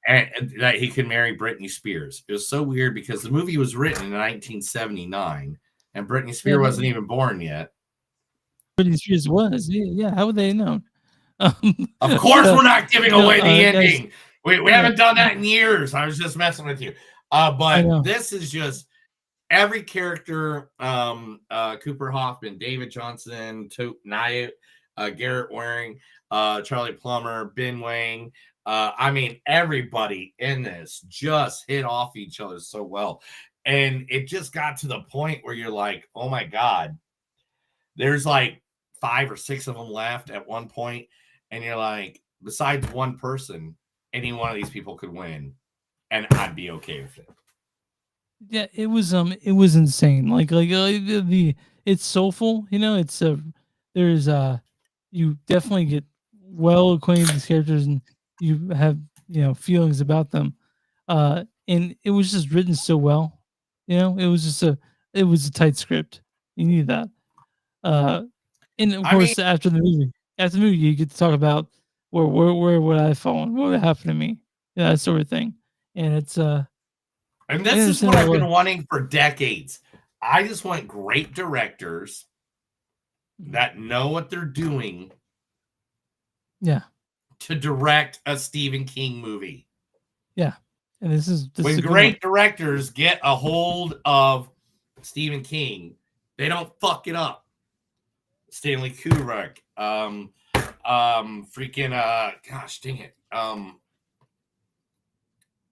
and that he could marry Britney Spears. It was so weird because the movie was written in 1979, and Britney Spears wasn't even born yet. Britney Spears was, yeah. How would they know? Of course, we're not giving away the ending. We haven't done that in years. I was just messing with you. But this is just every character: Cooper Hoffman, David Johnson, Toot Nyut, Garrett Waring, Charlie Plummer, Ben Wang. I mean, everybody in this just hit off each other so well. And it just got to the point where you're like, oh my God, there's like 5 or 6 of them left at one point. And you're like, besides one person, any one of these people could win. And I'd be okay with it. Yeah, it was insane. It's soulful, it's there's you definitely get well acquainted with these characters and you have feelings about them, and it was just written so well. It was a tight script. You need that. And of I course, after the movie, you get to talk about where would I fall and what would happen to me, that sort of thing. And it's And I this is understand what I've why. been wanting for decades. I just want great directors that know what they're doing Yeah, to direct a Stephen King movie. yeah. And this is When a good one. great directors get a hold of Stephen King, they don't fuck it up. Stanley Kubrick, freaking gosh dang it,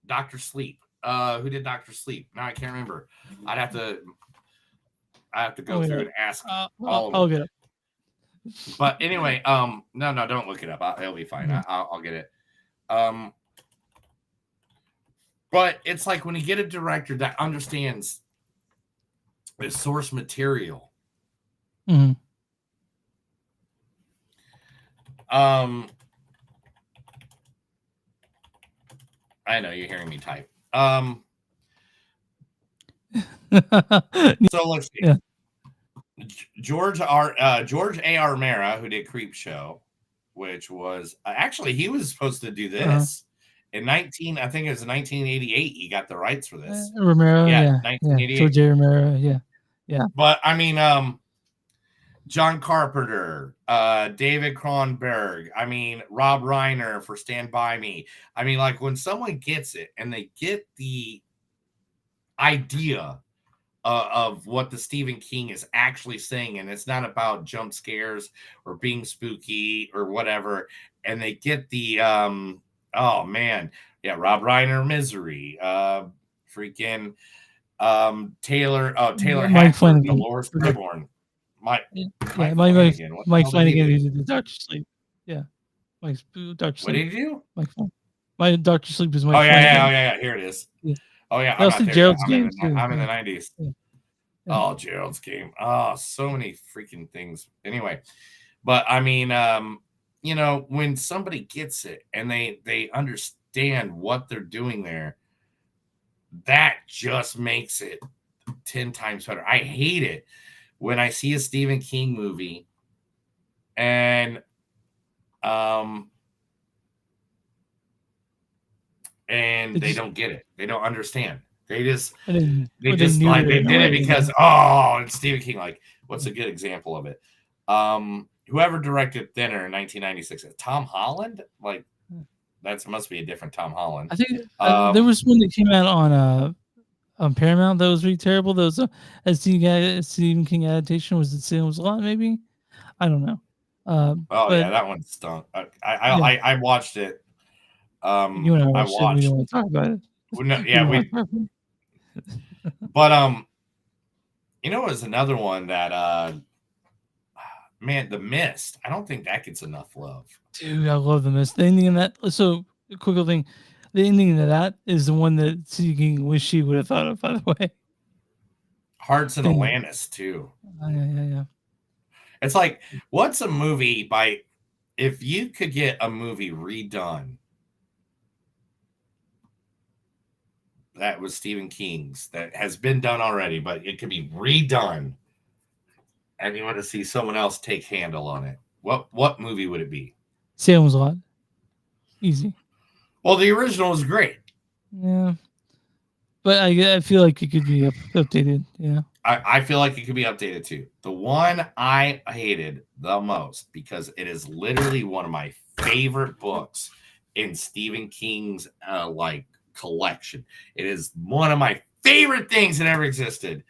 Dr. Sleep. Who did Dr. Sleep? Now I can't remember. I have to go through and ask all of I'll them. get it. But anyway, no, don't look it up. It'll be fine. I'll get it. But it's like when you get a director that understands the source material. Mm-hmm. I know you're hearing me type. So let's see. Yeah. George A.R. Mara, who did Creep Show, which was actually he was supposed to do this in I think it was 1988. He got the rights for this. Romero, yeah, 1988. George A. Romero, yeah. But I mean, John Carpenter, David Cronenberg, I mean, Rob Reiner for Stand By Me. I mean, like when someone gets it and they get the idea of what the Stephen King is actually saying, and it's not about jump scares or being spooky or whatever, and they get the oh man, yeah, Rob Reiner, Misery, freaking Taylor Mike Hackford, Flanagan. Dolores Claiborne. Mike Flanagan. Mike Flanagan, who did the Doctor Sleep. Yeah, Mike Doctor Sleep. What did he do? My Doctor Sleep is Mike. Oh Flanagan. yeah. Here it is. Yeah. Oh yeah, I'm not there Gerald's yet. Game I'm in too. the 90s. Yeah. Oh, Gerald's Game. Oh, so many freaking things. Anyway, but I mean, you know, when somebody gets it and they understand what they're doing there, that just makes it 10 times better. I hate it when I see a Stephen King movie and they don't get it. They don't understand. They did it because it's Stephen King. Like, what's a good example of it? Whoever directed Thinner in 1996, Tom Holland. Like, that must be a different Tom Holland. I think there was one that came out on Paramount that was really terrible. There was a Stephen King adaptation. Was it Salem's Lot? Maybe, I don't know. Yeah, that one stunk. I watched it. You and I watched it. We don't want to talk about it. But you know, is another one that man, The Mist. I don't think that gets enough love. Dude, I love The Mist. The ending in that. So, quick little thing. The ending of that is the one that Stephen wish he would have thought of. By the way, Hearts in Atlantis too. Yeah. It's like, what's a movie if you could get a movie redone that was Stephen King's that has been done already, but it could be redone, and you want to see someone else take handle on it. What movie would it be? Salem's Lot. Easy. Well, the original was great. Yeah, but I feel like it could be updated. Yeah, I feel like it could be updated too. The one I hated the most, because it is literally one of my favorite books in Stephen King's collection. It is one of my favorite things that ever existed.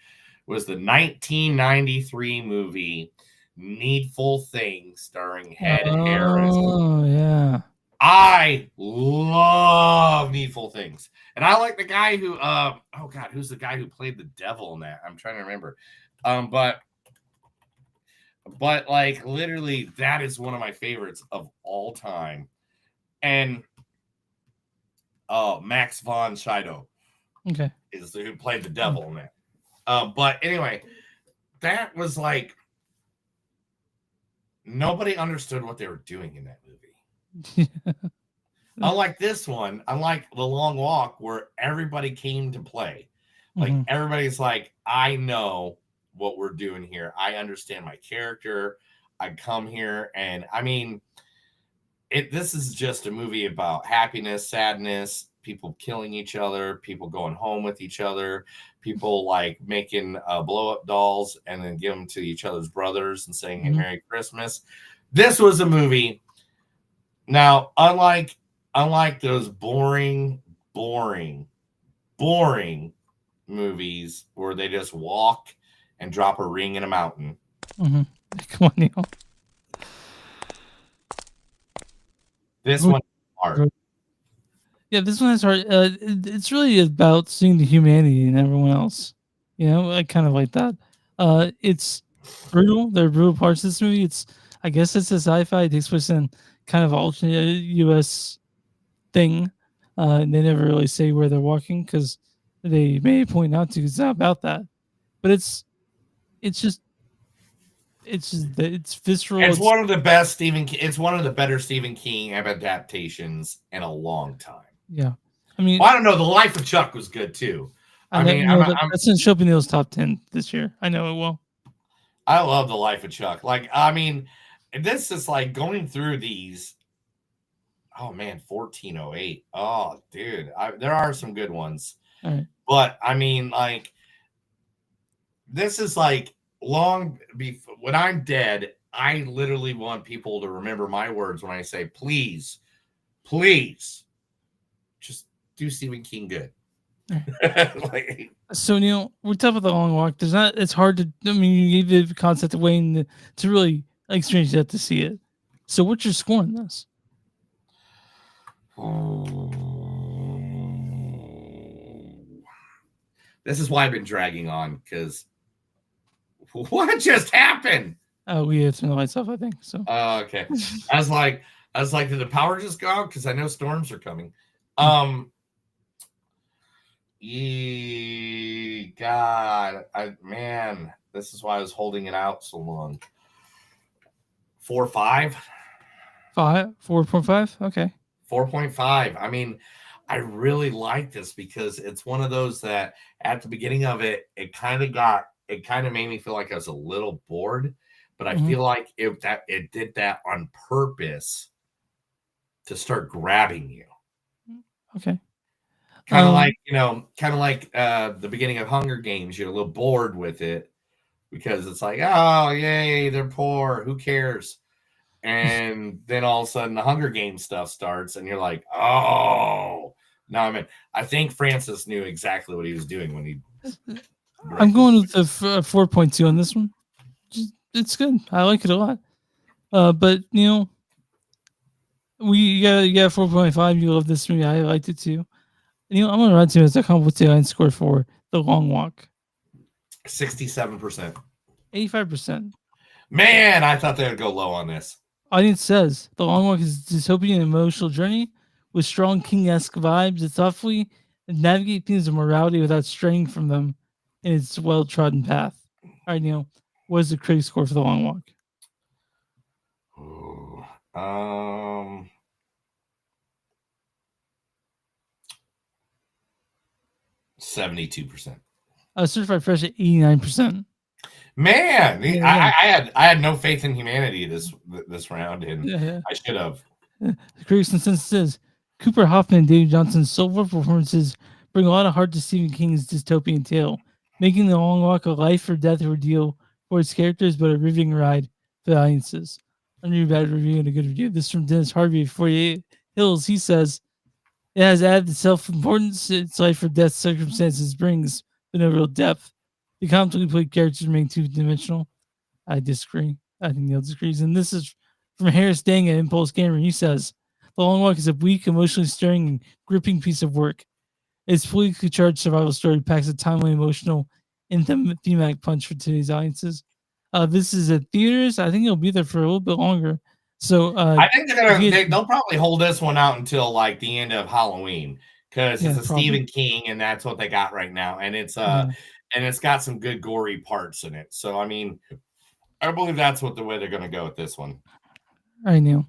Was the 1993 movie Needful Things, starring Ed Harris. Oh yeah. I love Needful Things. And I like the guy who who's the guy who played the devil in that? I'm trying to remember. But like literally that is one of my favorites of all time. And Max von Sydow. Okay. Is who played the devil in that. But anyway, that was like nobody understood what they were doing in that movie. Unlike this one, unlike The Long Walk, where everybody came to play. Like everybody's like, I know what we're doing here. I understand my character. I come here, and I mean, this is just a movie about happiness, sadness, people killing each other, people going home with each other, people like making blow up dolls and then give them to each other's brothers and saying Mhm. Merry Christmas. This was a movie. Now, unlike those boring movies where they just walk and drop a ring in a mountain. Mhm. Come on, Neil. This Good- one hard. Yeah, this one is hard. It's really about seeing the humanity in everyone else. You know, I kind of like that. It's brutal. There are brutal parts of this movie. I guess it's a sci-fi. It takes place in kind of alternate U.S. thing. And they never really say where they're walking because they may point out to. It's not about that, but it's just it's visceral. It's one of the best Stephen. It's one of the better Stephen King adaptations in a long time. Yeah, I mean, well, I don't know. The Life of Chuck was good too. I mean, that's in Shopping Neil's top 10 this year. I know it will. I love The Life of Chuck. Like, I mean, this is like going through these. Oh man, 1408. Oh, dude, there are some good ones. All right. But I mean, like, this is like long before when I'm dead. I literally want people to remember my words when I say, please, just do Stephen King good. Like, so Neil, we talk about The Long Walk. There's not. It's hard to. I mean, you gave the concept away and to really experience that to see it. So, what's your score on this? This is why I've been dragging on because what just happened? We had some lights off, I think. So. Okay. I was like, did the power just go out? Because I know storms are coming. God, man, this is why I was holding it out so long. 4 or 5? 4.5. Okay. 4.5. I mean, I really like this because it's one of those that at the beginning of it, it kind of made me feel like I was a little bored, but I feel like it did that on purpose to start grabbing you. Okay. Kind of like the beginning of Hunger Games. You're a little bored with it because it's like, oh, yay, they're poor. Who cares? And then all of a sudden the Hunger Games stuff starts and you're like, oh, no, I mean, I think Francis knew exactly what he was doing when he. I'm going with the 4.2 on this one. It's good. I like it a lot. But you know, you got 4.5. You love this movie. I liked it too. And, you know, I'm gonna run to it as a complete score for The Long Walk. 67%. 85%. Man, I thought they would go low on this. Audience says The Long Walk is a dystopian emotional journey with strong King-esque vibes. It thoughtfully navigate themes of morality without straying from them in its well-trodden path. All right, Neil, what is the critic score for The Long Walk? Ooh, 72%. Certified Fresh at 89%. Man, yeah. I had no faith in humanity this round, and I should have. The critics' consensus says Cooper Hoffman and David Johnson's soulful performances bring a lot of heart to Stephen King's dystopian tale, making The Long Walk a life or death ordeal for its characters, but a riveting ride for the audiences. A new bad review and a good review. This from Dennis Harvey of 48 Hills. He says it has added the self-importance its life or death circumstances brings, but no real depth. The comically played characters remain two-dimensional. I disagree. I think Neil disagrees. And this is from Harris Dang at Impulse Gamer. He says, The Long Walk is a weak, emotionally stirring, and gripping piece of work. Its politically charged survival story packs a timely, emotional, and thematic punch for today's audiences. This is at theaters. I think it'll be there for a little bit longer. So I think they'll probably hold this one out until like the end of Halloween because it's a Stephen King and that's what they got right now, and it's and it's got some good gory parts in it. So I mean, I believe that's the way they're going to go with this one. All right, Neil.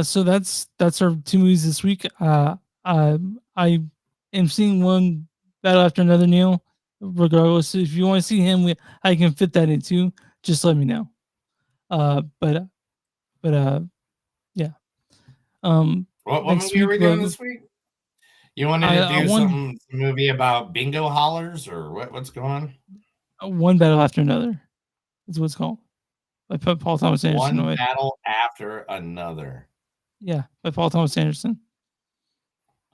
So that's our 2 movies this week. I am seeing one battle after another, Neil. Regardless, if you want to see him, I can fit that in too. Just let me know. But yeah. What Next movie are week, we doing this week? You wanted to I do won some movie about bingo hollers or what's going on? One Battle After Another. Is what it's called. By Paul Thomas Anderson. One Away. battle after another. Yeah, by Paul Thomas Anderson.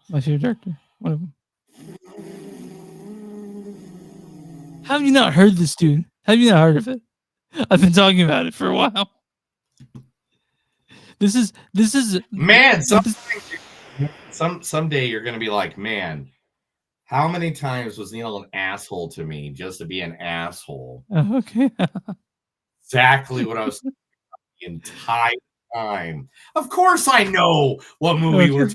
My favorite director. One of them. Have you not heard this, dude? Have you not heard of it? I've been talking about it for a while. This is man. Someday you're gonna be like, man, how many times was Neil an asshole to me just to be an asshole? Okay. Exactly what I was the entire time. Of course, I know what movie we're.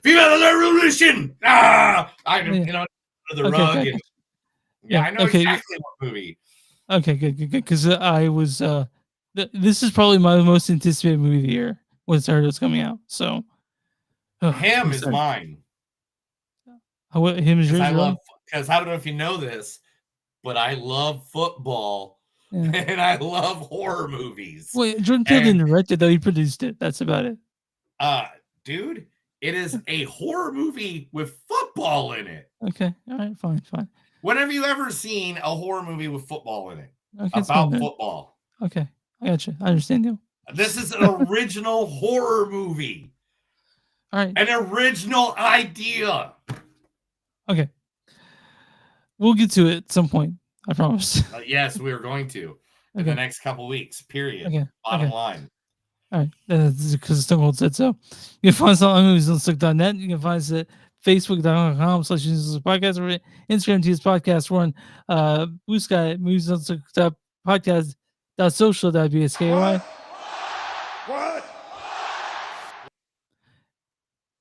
Female Revolution. I the rug. Okay. And, yeah, I know exactly what movie. Okay, good. Because I was. This is probably my most anticipated movie of the year when it was coming out. So, him is mine. Him is yours. I love because I don't know if you know this, but I love football and I love horror movies. Wait, Jordan Peele didn't direct it though; he produced it. That's about it. Dude, it is a horror movie with football in it. Okay, all right, fine. When have you ever seen a horror movie with football in it? Okay, about football. Okay, I got you. I understand you. This is an original horror movie. All right. An original idea. Okay. We'll get to it at some point. I promise. Yes, we are going to in the next couple weeks. Period. Okay. Bottom line. All right. That's because Stone Cold said so. You can find us on moviesonsuck.net. You can find us at facebook.com/podcast or Instagram TS Podcast. We're on Blue Sky moviesonsuck.podcast.social.bsky. What?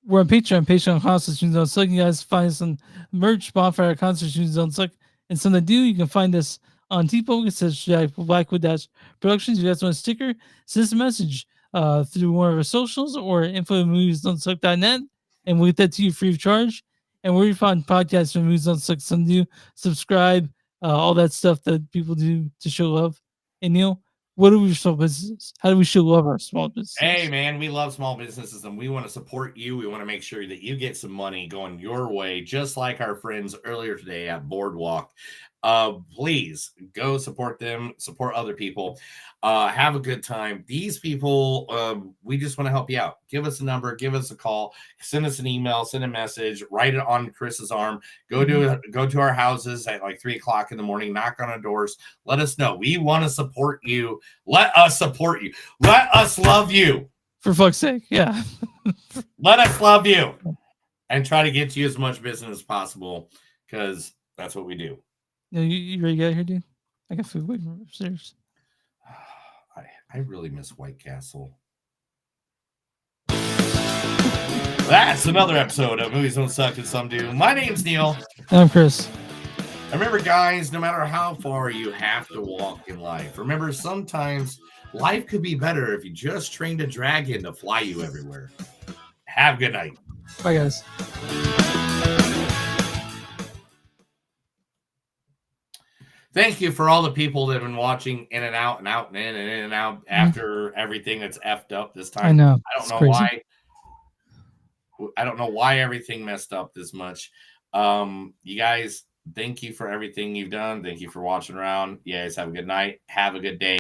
We're on Patreon.com/Suck. You guys find us on merch, bonfire, concert, and some that do. You can find us on T-Public. It says Blackwood-Productions. If you guys want a sticker, send us a message through one of our socials or info@moviesdon'tsuck.net, and we'll get that to you free of charge. And where you find podcasts from Movies Don't Suck, some do, subscribe, all that stuff that people do to show love. And Neil, what are we small businesses? How do we show love our small businesses? Hey, man, we love small businesses and we want to support you. We want to make sure that you get some money going your way, just like our friends earlier today at Boardwalk. Please go support them, support other people, have a good time. These people, we just want to help you out. Give us a number, give us a call, send us an email, send a message, write it on Chris's arm. Go to our houses at like 3:00 in the morning, knock on our doors, let us know. We want to support you. Let us support you. Let us love you. For fuck's sake, yeah. Let us love you and try to get you as much business as possible because that's what we do. You ready to get out here, dude? I got food waiting from upstairs. I really miss White Castle. That's another episode of Movies Don't Suck and Some Do. My name's Neil. I'm Chris. Remember, guys, no matter how far you have to walk in life, remember sometimes life could be better if you just trained a dragon to fly you everywhere. Have a good night. Bye, guys. Thank you for all the people that have been watching in and out and out and in and out after everything that's effed up this time. I know. I don't know why. I don't know why everything messed up this much. You guys, thank you for everything you've done. Thank you for watching around. You guys have a good night. Have a good day.